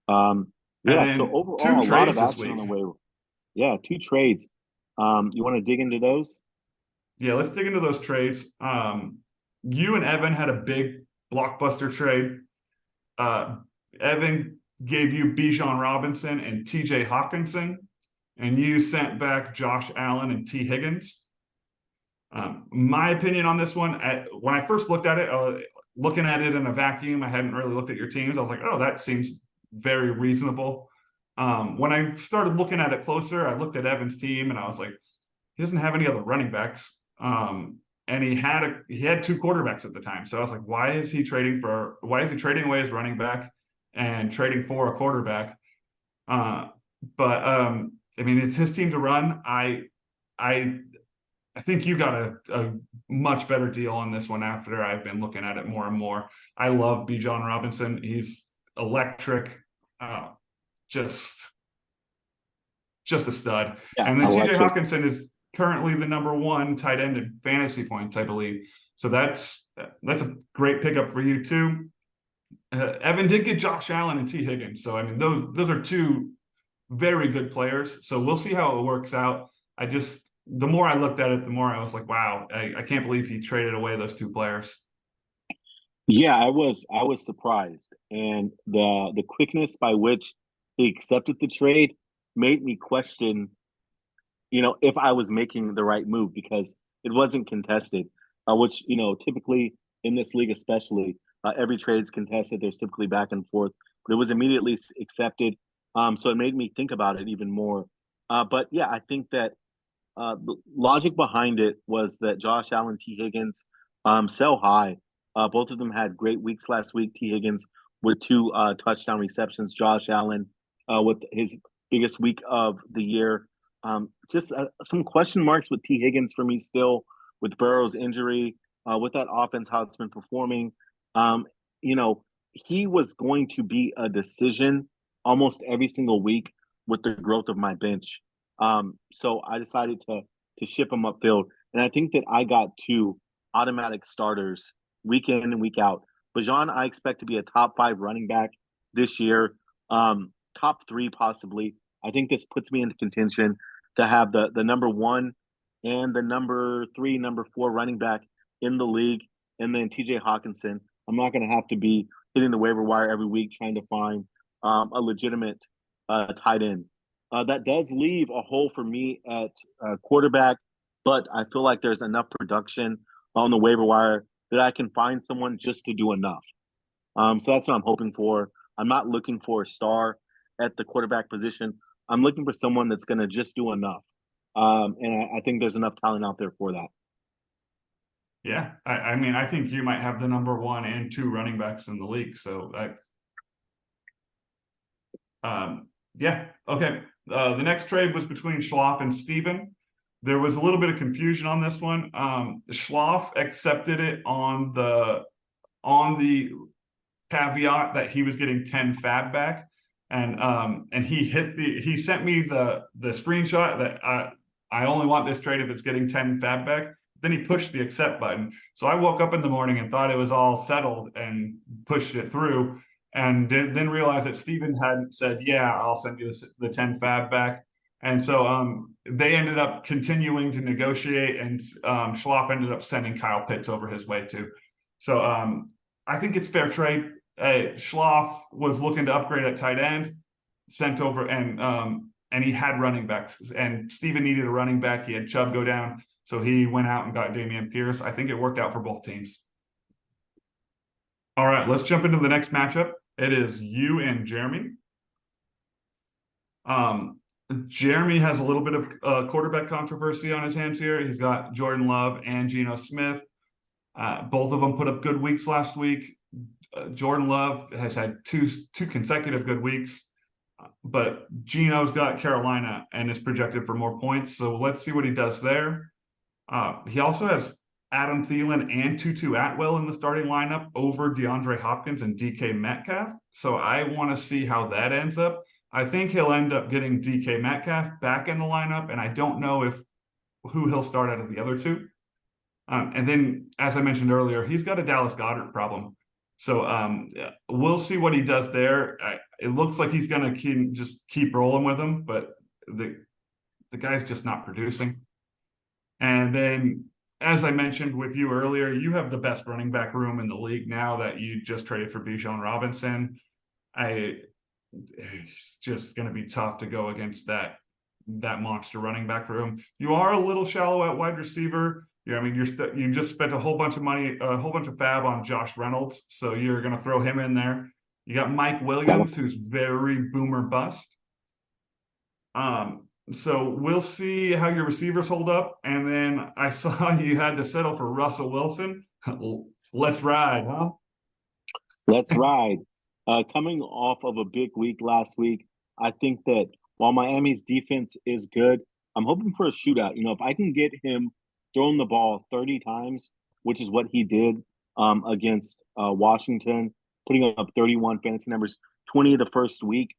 So overall, a lot of action on the waiver. Yeah, 2 trades. You want to dig into those? Yeah, let's dig into those trades. You and Evan had a big blockbuster trade. Evan gave you Bijan Robinson and TJ Hawkinson, and you sent back Josh Allen and T. Higgins. My opinion on this one, when I first looked at it, looking at it in a vacuum, I hadn't really looked at your teams. I was like, oh, that seems very reasonable. When I started looking at it closer, I looked at Evan's team and I was like, he doesn't have any other running backs. And he had 2 quarterbacks at the time. So I was like, why is he trading away his running back and trading for a quarterback? I mean, it's his team to run. I think you got a much better deal on this one after I've been looking at it more and more. I love Bijan Robinson. He's electric. Just a stud. Yeah, and then TJ Hawkinson is currently the #1 tight end in fantasy points, I believe. So that's a great pickup for you too. Evan did get Josh Allen and T. Higgins. So I mean, those are 2 very good players. So we'll see how it works out. The more I looked at it, the more I was like, wow, I can't believe he traded away those 2 players. Yeah, I was surprised, and the quickness by which he accepted the trade made me question, if I was making the right move, because it wasn't contested, which typically in this league, especially, every trade is contested. There's typically back and forth, but it was immediately accepted. So it made me think about it even more. But yeah, I think that the logic behind it was that Josh Allen, T. Higgins, sell high. Both of them had great weeks last week. T. Higgins with 2 touchdown receptions. Josh Allen with his biggest week of the year. Just some question marks with T. Higgins for me still, with Burrow's injury, with that offense, how it's been performing. He was going to be a decision almost every single week with the growth of my bench. So I decided to ship him upfield, and I think that I got 2 automatic starters week in and week out. Bijan, I expect to be a top 5 running back this year, top 3 possibly. I think this puts me into contention to have the #1 and the #3, #4 running back in the league, and then TJ Hawkinson. I'm not going to have to be hitting the waiver wire every week trying to find a legitimate tight end. That does leave a hole for me at quarterback, but I feel like there's enough production on the waiver wire that I can find someone just to do enough. So that's what I'm hoping for. I'm not looking for a star at the quarterback position. I'm looking for someone that's going to just do enough. And I think there's enough talent out there for that. Yeah, I mean, I think you might have the #1 and 2 running backs in the league. So yeah, okay. The next trade was between Schloff and Steven. There was a little bit of confusion on this one. Schloff accepted it on the caveat that he was getting 10 fab back, and he sent me the screenshot that I only want this trade if it's getting 10 fab back. then he pushed the accept button. So I woke up in the morning and thought it was all settled and pushed it through, and then realized that Steven hadn't said, yeah, I'll send you the 10 fab back. And so they ended up continuing to negotiate, and Schloff ended up sending Kyle Pitts over his way too. So I think it's fair trade. Schloff was looking to upgrade at tight end, sent over, and he had running backs, and Steven needed a running back. He had Chubb go down, so he went out and got Dameon Pierce. I think it worked out for both teams. All right, let's jump into the next matchup. It is you and Jeremy. Jeremy has a little bit of quarterback controversy on his hands here. He's got Jordan Love and Geno Smith. Both of them put up good weeks last week. Jordan Love has had two consecutive good weeks, but Geno's got Carolina and is projected for more points. So let's see what he does there. He also has Adam Thielen and Tutu Atwell in the starting lineup over DeAndre Hopkins and DK Metcalf. So I want to see how that ends up. I think he'll end up getting DK Metcalf back in the lineup, and I don't know who he'll start out of the other two. And then, as I mentioned earlier, he's got a Dallas Goedert problem. So we'll see what he does there. It looks like he's going to just keep rolling with him, but the guy's just not producing. And then, as I mentioned with you earlier, you have the best running back room in the league now that you just traded for Bijan Robinson. It's just going to be tough to go against that monster running back room. You are a little shallow at wide receiver. Yeah, I mean, you just spent a whole bunch of money, a whole bunch of fab on Josh Reynolds, so you're going to throw him in there. You got Mike Williams, who's very boomer bust. So we'll see how your receivers hold up. And then I saw you had to settle for Russell Wilson. Let's ride, huh? Let's ride. Coming off of a big week last week, I think that while Miami's defense is good, I'm hoping for a shootout. If I can get him throwing the ball 30 times, which is what he did against Washington, putting up 31 fantasy numbers, 20 the first week.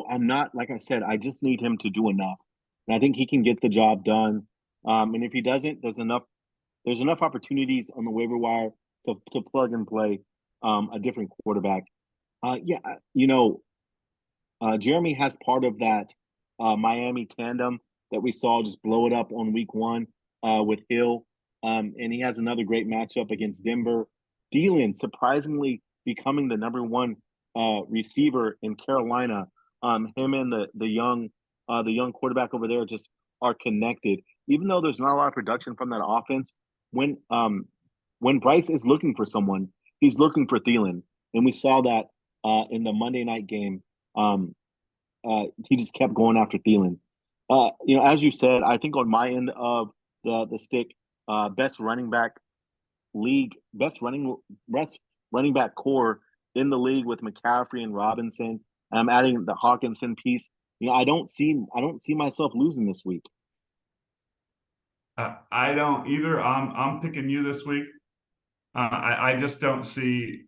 I'm not, like I said, I just need him to do enough. And I think he can get the job done. And if he doesn't, there's enough opportunities on the waiver wire to plug and play a different quarterback. Jeremy has part of that Miami tandem that we saw just blow it up on week one with Hill. And he has another great matchup against Denver. Thielen surprisingly becoming the number one receiver in Carolina. Him and the young quarterback over there just are connected. Even though there's not a lot of production from that offense, when Bryce is looking for someone, he's looking for Thielen. And we saw that in the Monday night game. He just kept going after Thielen. As you said, I think on my end of the stick, best running back core in the league with McCaffrey and Robinson. I'm adding the Hawkinson piece. I don't see myself losing this week. I don't either. I'm picking you this week. I just don't see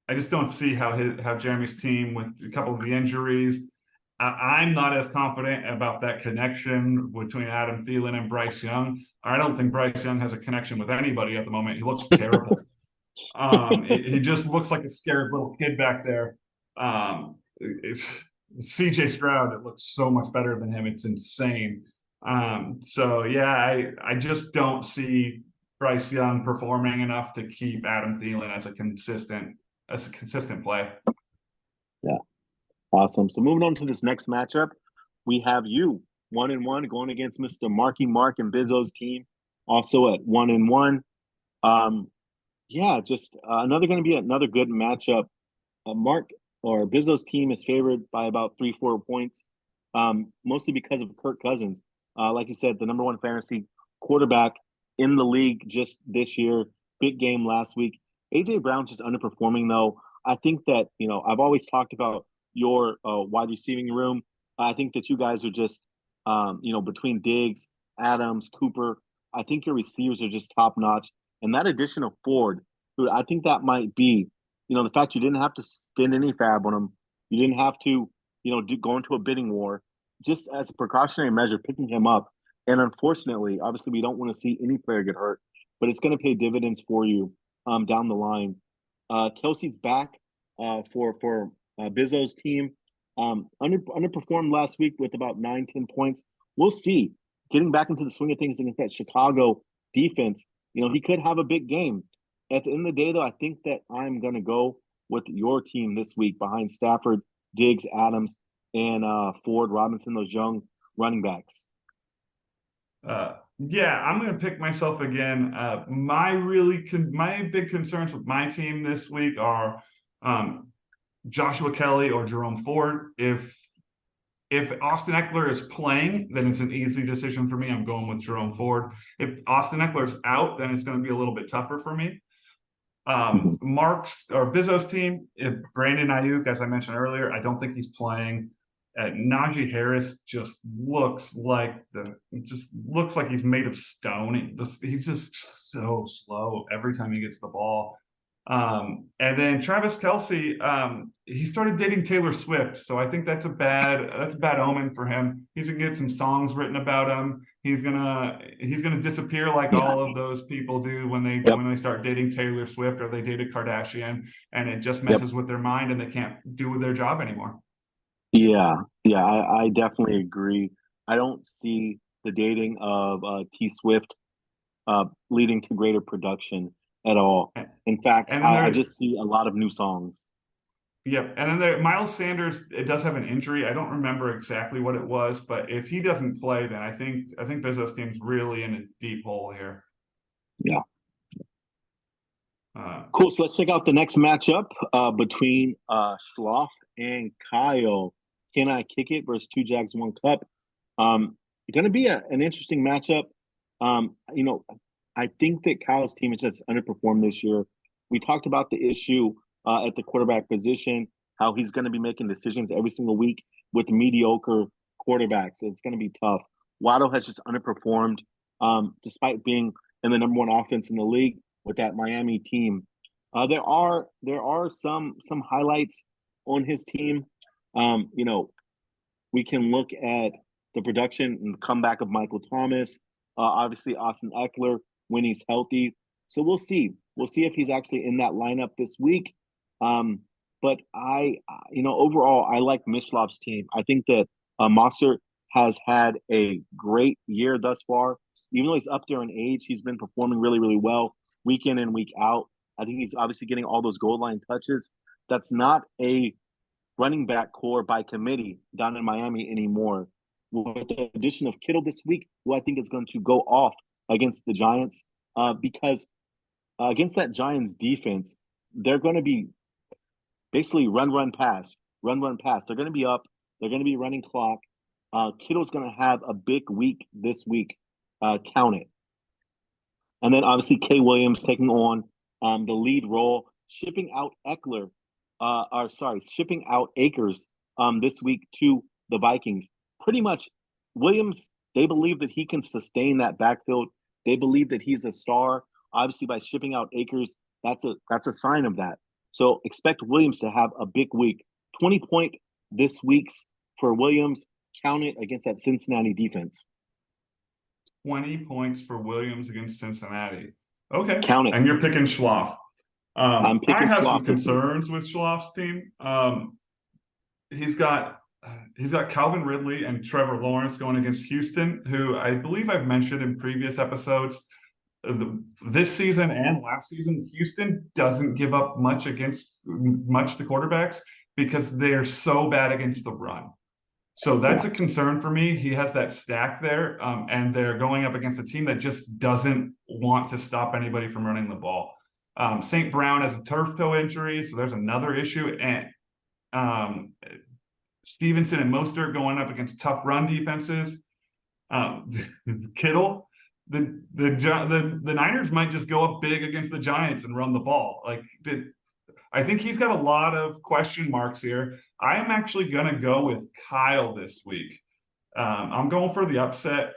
how Jeremy's team, with a couple of the injuries, I'm not as confident about that connection between Adam Thielen and Bryce Young. I don't think Bryce Young has a connection with anybody at the moment. He looks terrible. He just looks like a scared little kid back there. CJ Stroud, it looks so much better than him. It's insane. So yeah, I just don't see Bryce Young performing enough to keep Adam Thielen as a consistent play. Yeah. Awesome. So moving on to this next matchup, we have you 1-1 going against Mr. Marky Mark and Bizzo's team, also at 1-1. Just going to be another good matchup. Mark or Bizzo's team is favored by about 3-4 points, mostly because of Kirk Cousins. Like you said, the number one fantasy quarterback in the league just this year. Big game last week. AJ Brown's just underperforming, though. I think that, I've always talked about your wide receiving room. I think that you guys are just, between Diggs, Adams, Cooper, I think your receivers are just top notch. And that addition of Ford, dude, I think that might be, the fact you didn't have to spend any fab on him. You didn't have to, go into a bidding war. Just as a precautionary measure, picking him up And unfortunately, obviously, we don't want to see any player get hurt, but it's going to pay dividends for you down the line. Kelsey's back for Bizzo's team. Underperformed last week with about 9-10 points. We'll see. Getting back into the swing of things against that Chicago defense, he could have a big game. At the end of the day, though, I think that I'm going to go with your team this week behind Stafford, Diggs, Adams, and Ford, Robinson, those young running backs. Yeah, I'm going to pick myself again. My big concerns with my team this week are Joshua Kelly or Jerome Ford. If Austin Eckler is playing, then it's an easy decision for me. I'm going with Jerome Ford. If Austin Eckler's out, then it's going to be a little bit tougher for me. Mark's or Bizzo's team, if Brandon Ayuk, as I mentioned earlier, I don't think he's playing. Najee Harris just looks like he's made of stone. He's just so slow every time he gets the ball. And then Travis Kelce, he started dating Taylor Swift, so I think that's a bad omen for him. He's gonna get some songs written about him. He's gonna disappear like all of those people do when they start dating Taylor Swift or they date a Kardashian, and it just messes with their mind and they can't do their job anymore. Yeah, I definitely agree. I don't see the dating of T Swift leading to greater production at all. In fact, I just see a lot of new songs. Yep. And then Miles Sanders, it does have an injury. I don't remember exactly what it was, but if he doesn't play, then I think Bizzo's team's really in a deep hole here. Yeah. Cool. So let's check out the next matchup between Schloff and Kyle. Can I kick it versus Two Jags, One Cup? Going to be an interesting matchup. I think that Kyle's team has just underperformed this year. We talked about the issue at the quarterback position, how he's going to be making decisions every single week with mediocre quarterbacks. It's going to be tough. Waddle has just underperformed despite being in the number one offense in the league with that Miami team. There are some highlights on his team. We can look at the production and comeback of Michael Thomas, obviously Austin Eckler when he's healthy. So we'll see. We'll see if he's actually in that lineup this week. But overall, I like Mishlov's team. I think that Mossert has had a great year thus far. Even though he's up there in age, he's been performing really, really well week in and week out. I think he's obviously getting all those goal line touches. That's not a running back core by committee down in Miami anymore. With the addition of Kittle this week, who I think is going to go off against the Giants, because against that Giants defense, they're going to be basically run, pass. They're going to be up. They're going to be running clock. Kittle's going to have a big week this week. Count it. And then obviously Kay Williams taking on the lead role, shipping out Akers this week to the Vikings. Pretty much, Williams, they believe that he can sustain that backfield. They believe that he's a star. Obviously, by shipping out Akers, that's a sign of that. So expect Williams to have a big week. 20-point this week's for Williams. Count it against that Cincinnati defense. 20 points for Williams against Cincinnati. Okay. Count it. And you're picking Schloff. I'm picking I have Schloff some concerns with Schloff's team. He's got Calvin Ridley and Trevor Lawrence going against Houston, who I believe I've mentioned in previous episodes. This season and last season, Houston doesn't give up much to quarterbacks because they're so bad against the run. So that's a concern for me. He has that stack there, and they're going up against a team that just doesn't want to stop anybody from running the ball. St. Brown has a turf toe injury, so there's another issue. And Stevenson and Mostert going up against tough run defenses. Kittle, the Niners might just go up big against the Giants and run the ball. I think he's got a lot of question marks here. I am actually going to go with Kyle this week. I'm going for the upset.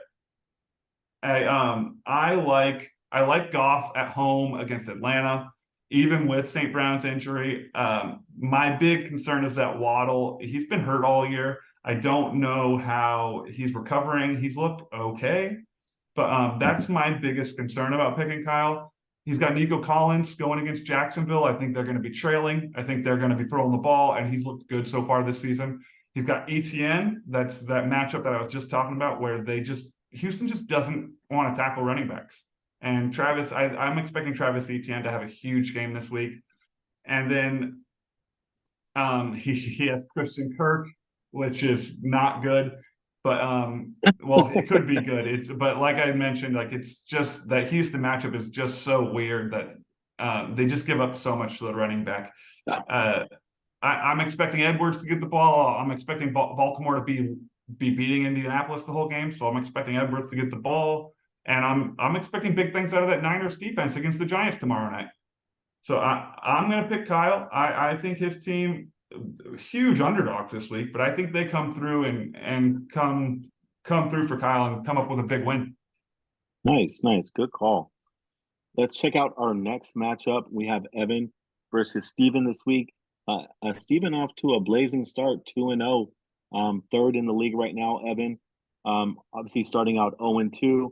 I like Goff at home against Atlanta, even with St. Brown's injury. My big concern is that Waddle, he's been hurt all year. I don't know how he's recovering. He's looked okay, but that's my biggest concern about picking Kyle. He's got Nico Collins going against Jacksonville. I think they're going to be trailing. I think they're going to be throwing the ball, and he's looked good so far this season. He's got ETN. That's that matchup that I was just talking about, where Houston just doesn't want to tackle running backs. And I'm expecting Travis Etienne to have a huge game this week. And then he has Christian Kirk, which is not good. But well, it could be good. But like I mentioned, like it's just that Houston matchup is just so weird that they just give up so much to the running back. I'm expecting Edwards to get the ball. I'm expecting Baltimore to be beating Indianapolis the whole game, so I'm expecting Edwards to get the ball, and I'm expecting big things out of that Niners defense against the Giants tomorrow night. So I'm going to pick Kyle. I think his team, huge underdogs this week, but I think they come through and come through for Kyle and come up with a big win. Nice, good call. Let's check out our next matchup. We have Evan versus Steven this week. Steven off to a blazing start, 2-0, third in the league right now. Evan, obviously starting out 0-2.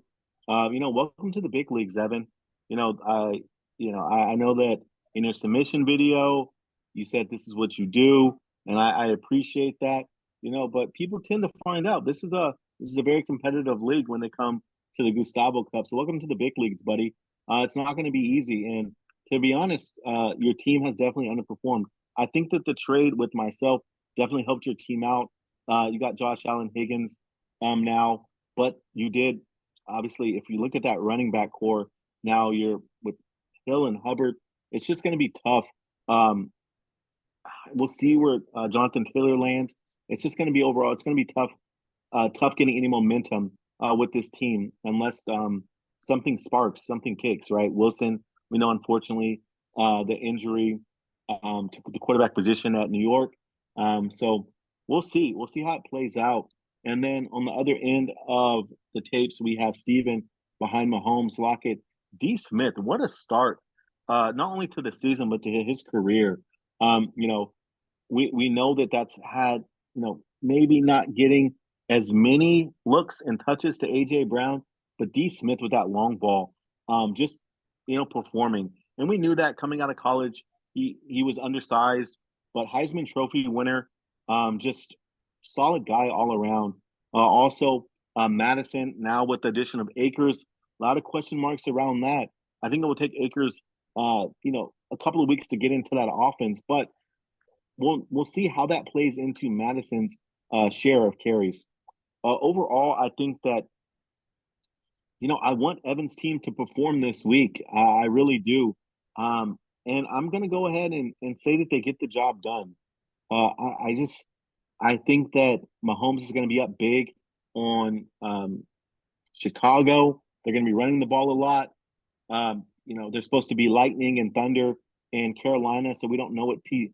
Welcome to the big leagues, Evan. I know that in your submission video, you said this is what you do, and I appreciate that. But people tend to find out this is a very competitive league when they come to the Gustavo Cup. So welcome to the big leagues, buddy. It's not going to be easy, and to be honest, your team has definitely underperformed. I think that the trade with myself definitely helped your team out. You got Josh Allen Higgins now, but you did obviously, if you look at that running back core, now you're with Hill and Hubbard. It's just going to be tough. We'll see where Jonathan Taylor lands. It's just going to be overall. It's going to be tough getting any momentum with this team unless something sparks, something kicks. Right, Wilson. We know, unfortunately, the injury to the quarterback position at New York. So we'll see. We'll see how it plays out. And then on the other end of the tapes, we have Steven behind Mahomes, Lockett, D. Smith. What a start, not only to the season, but to his career. We know that's had, maybe not getting as many looks and touches to A.J. Brown, but D. Smith with that long ball, just, performing. And we knew that coming out of college, he was undersized, but Heisman Trophy winner, just solid guy all around. Also, Madison now with the addition of Akers, a lot of question marks around that. I think it will take Akers, a couple of weeks to get into that offense, but we'll see how that plays into Madison's share of carries. Overall, I think that I want Evan's team to perform this week. I really do. And I'm going to go ahead and say that they get the job done. I think that Mahomes is going to be up big on Chicago. They're going to be running the ball a lot. They're supposed to be lightning and thunder in Carolina, so we don't know what T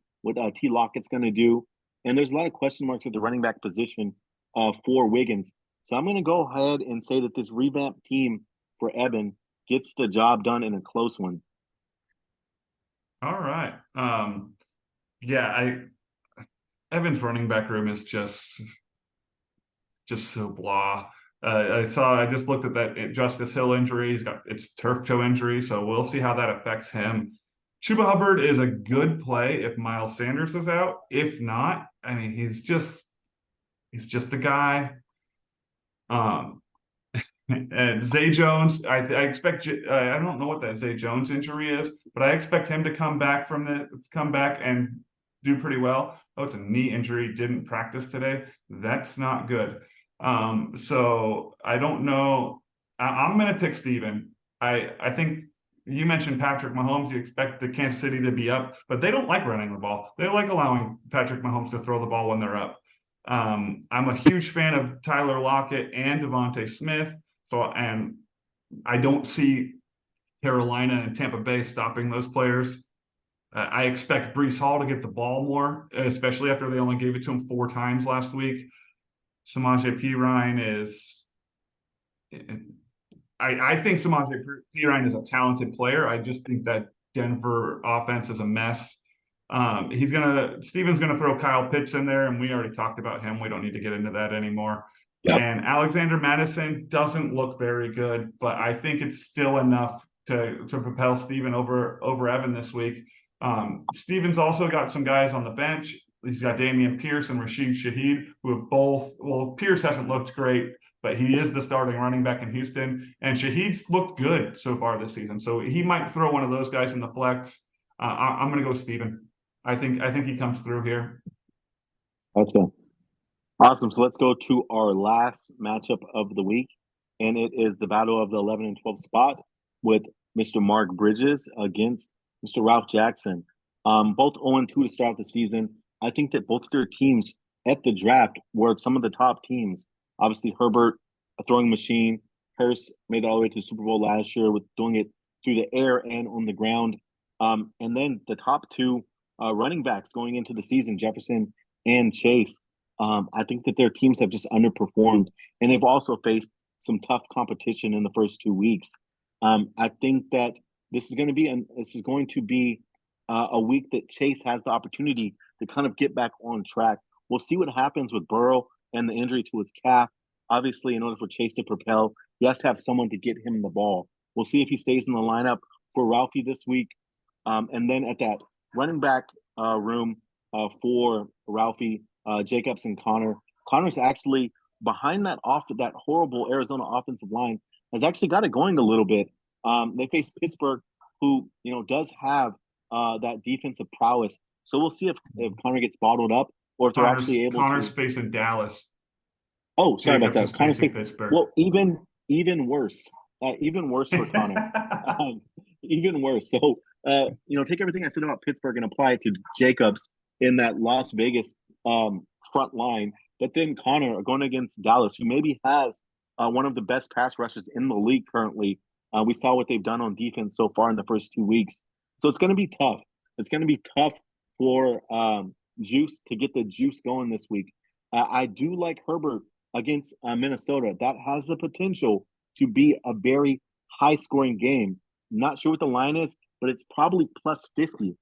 Lockett's going to do. And there's a lot of question marks at the running back position for Wiggins. So I'm going to go ahead and say that this revamped team for Evan gets the job done in a close one. All right. Evan's running back room is just so blah. I just looked at that Justice Hill injury. It's turf toe injury, so we'll see how that affects him. Chuba Hubbard is a good play if Miles Sanders is out. If not, I mean, he's just a guy. And Zay Jones, I expect. I don't know what that Zay Jones injury is, but I expect him to come back and do pretty well. Oh, it's a knee injury. Didn't practice today. That's not good. So I don't know. I'm going to pick Steven. I think you mentioned Patrick Mahomes. You expect the Kansas City to be up, but they don't like running the ball. They like allowing Patrick Mahomes to throw the ball when they're up. I'm a huge fan of Tyler Lockett and Devontae Smith. And I don't see Carolina and Tampa Bay stopping those players. I expect Breece Hall to get the ball more, especially after they only gave it to him 4 times last week. Samaje Perine is I think Samaje Perine is a talented player. I just think that Denver offense is a mess. Steven's gonna throw Kyle Pitts in there, and we already talked about him. We don't need to get into that anymore. Yep. And Alexander Madison doesn't look very good, but I think it's still enough to propel Steven over Evan this week. Steven's also got some guys on the bench. He's got Damian Pierce and Rashid Shaheed, who have both. Well, Pierce hasn't looked great, but he is the starting running back in Houston, and Shaheed's looked good so far this season. So he might throw one of those guys in the flex. I'm going to go Steven. I think he comes through here. Okay. Awesome. So let's go to our last matchup of the week, and it is the battle of the 11 and 12 spot with Mr. Mark Bridges against Mr. Ralph Jackson. Both 0-2 to start the season. I think that both of their teams at the draft were some of the top teams. Obviously, Herbert, a throwing machine. Hurst made it all the way to the Super Bowl last year with doing it through the air and on the ground. And then the top two running backs going into the season, Jefferson and Chase. I think that their teams have just underperformed, and they've also faced some tough competition in the first 2 weeks. I think that this is going to be a week that Chase has the opportunity to kind of get back on track. We'll see what happens with Burrow and the injury to his calf. Obviously, in order for Chase to propel, he has to have someone to get him the ball. We'll see if he stays in the lineup for Ralphie this week. And then at that running back room for Ralphie, Jacobs and Connor. Connor's actually behind that horrible Arizona offensive line has actually got it going a little bit. They face Pittsburgh, who does have that defensive prowess. So we'll see if Connor gets bottled up or if they're actually able Connor's to. facing Dallas. Oh, sorry Jacobs about that. Connor's facing Pittsburgh. Well, even worse. Even worse for Connor. Even worse. So take everything I said about Pittsburgh and apply it to Jacobs in that Las Vegas front line. But then Connor going against Dallas, who maybe has one of the best pass rushes in the league currently. We saw what they've done on defense so far in the first 2 weeks. So it's going to be tough. It's going to be tough for Juice to get the juice going this week. I do like Herbert against Minnesota. That has the potential to be a very high-scoring game. Not sure what the line is, but it's probably plus 50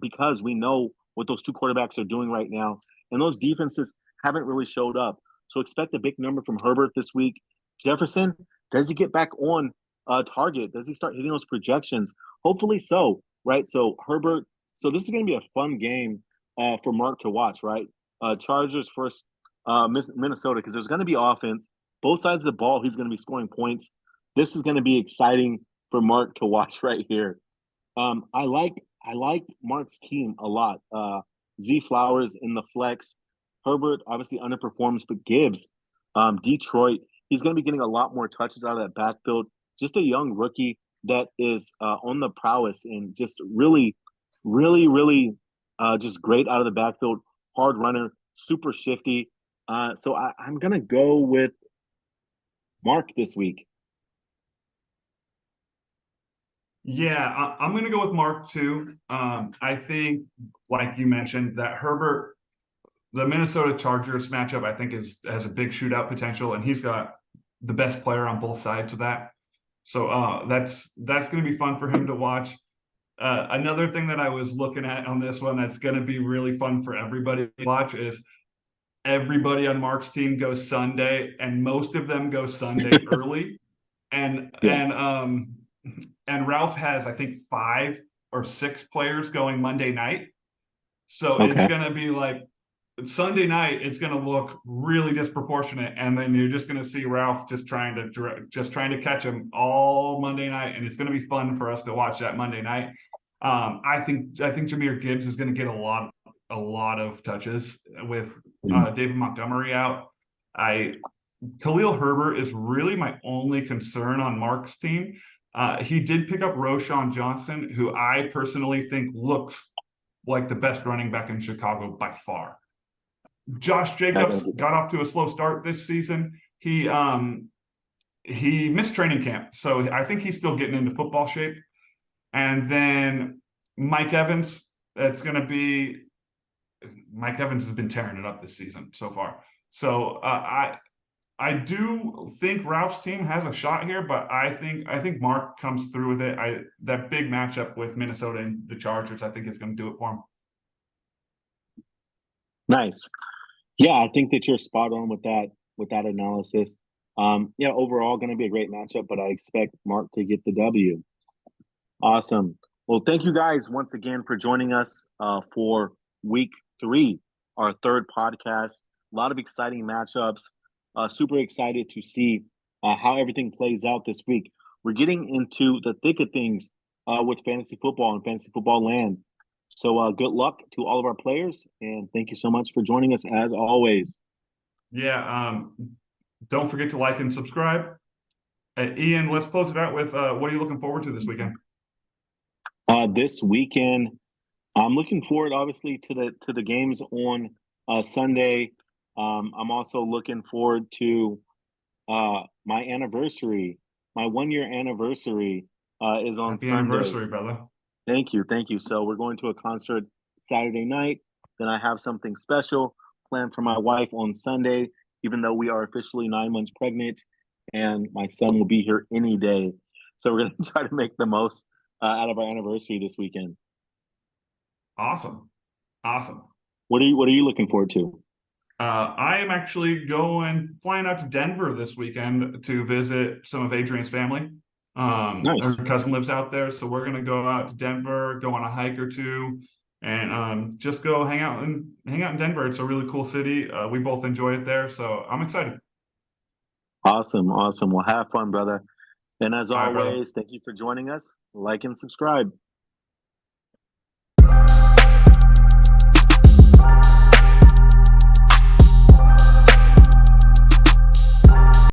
because we know what those two quarterbacks are doing right now. And those defenses haven't really showed up. So expect a big number from Herbert this week. Jefferson, does he get back on target? Does he start hitting those projections? Hopefully so, right? So Herbert, so this is going to be a fun game for Mark to watch, right? Chargers versus Minnesota, because there's going to be offense. Both sides of the ball, he's going to be scoring points. This is going to be exciting for Mark to watch right here. I like Mark's team a lot. Z Flowers in the flex. Herbert obviously underperforms, but Gibbs, Detroit, he's going to be getting a lot more touches out of that backfield. Just a young rookie that is on the prowess and just really, really, really just great out of the backfield. Hard runner, super shifty. So I'm going to go with Mark this week. Yeah, I'm going to go with Mark too. I think, like you mentioned, that Herbert, the Minnesota Chargers matchup, I think has a big shootout potential, and he's got the best player on both sides of that. So that's going to be fun for him to watch. Another thing that I was looking at on this one that's going to be really fun for everybody to watch is everybody on Mark's team goes Sunday, and most of them go Sunday early, and Ralph has, I think, 5 or 6 players going Monday night. So It's going to be like Sunday night, it's going to look really disproportionate. And then you're just going to see Ralph just trying to catch him all Monday night. And it's going to be fun for us to watch that Monday night. I think Jahmyr Gibbs is going to get a lot of touches with David Montgomery out. Khalil Herbert is really my only concern on Mark's team. He did pick up Roschon Johnson, who I personally think looks like the best running back in Chicago by far. Josh Jacobs got off to a slow start this season. He missed training camp, so I think he's still getting into football shape. And then Mike Evans, Mike Evans has been tearing it up this season so far. So I do think Ralph's team has a shot here, but I think Mark comes through with it. That big matchup with Minnesota and the Chargers, I think it's going to do it for him. Nice. Yeah, I think that you're spot on with that analysis. Yeah, overall going to be a great matchup, but I expect Mark to get the W. Awesome. Well, thank you guys once again for joining us for week 3, our third podcast. A lot of exciting matchups. Super excited to see how everything plays out this week. We're getting into the thick of things with fantasy football and fantasy football land. So good luck to all of our players, and thank you so much for joining us as always. Yeah. Don't forget to like and subscribe. Ian, let's close it out with what are you looking forward to this weekend? This weekend, I'm looking forward, obviously, to the games on Sunday. I'm also looking forward to my anniversary. My 1-year anniversary is on Happy Sunday. anniversary, brother. Thank you, thank you. So we're going to a concert Saturday night. Then I have something special planned for my wife on Sunday, even though we are officially 9 months pregnant, and my son will be here any day. So we're going to try to make the most out of our anniversary this weekend. Awesome. What are you looking forward to? I am actually flying out to Denver this weekend to visit some of Adrian's family. Her Nice. cousin lives out there, so we're gonna go out to Denver, go on a hike or two, and just go hang out in Denver. It's a really cool city. We both enjoy it there, so I'm excited. Awesome. Well, have fun, brother. And as All right, brother. always, thank you for joining us. Like and subscribe.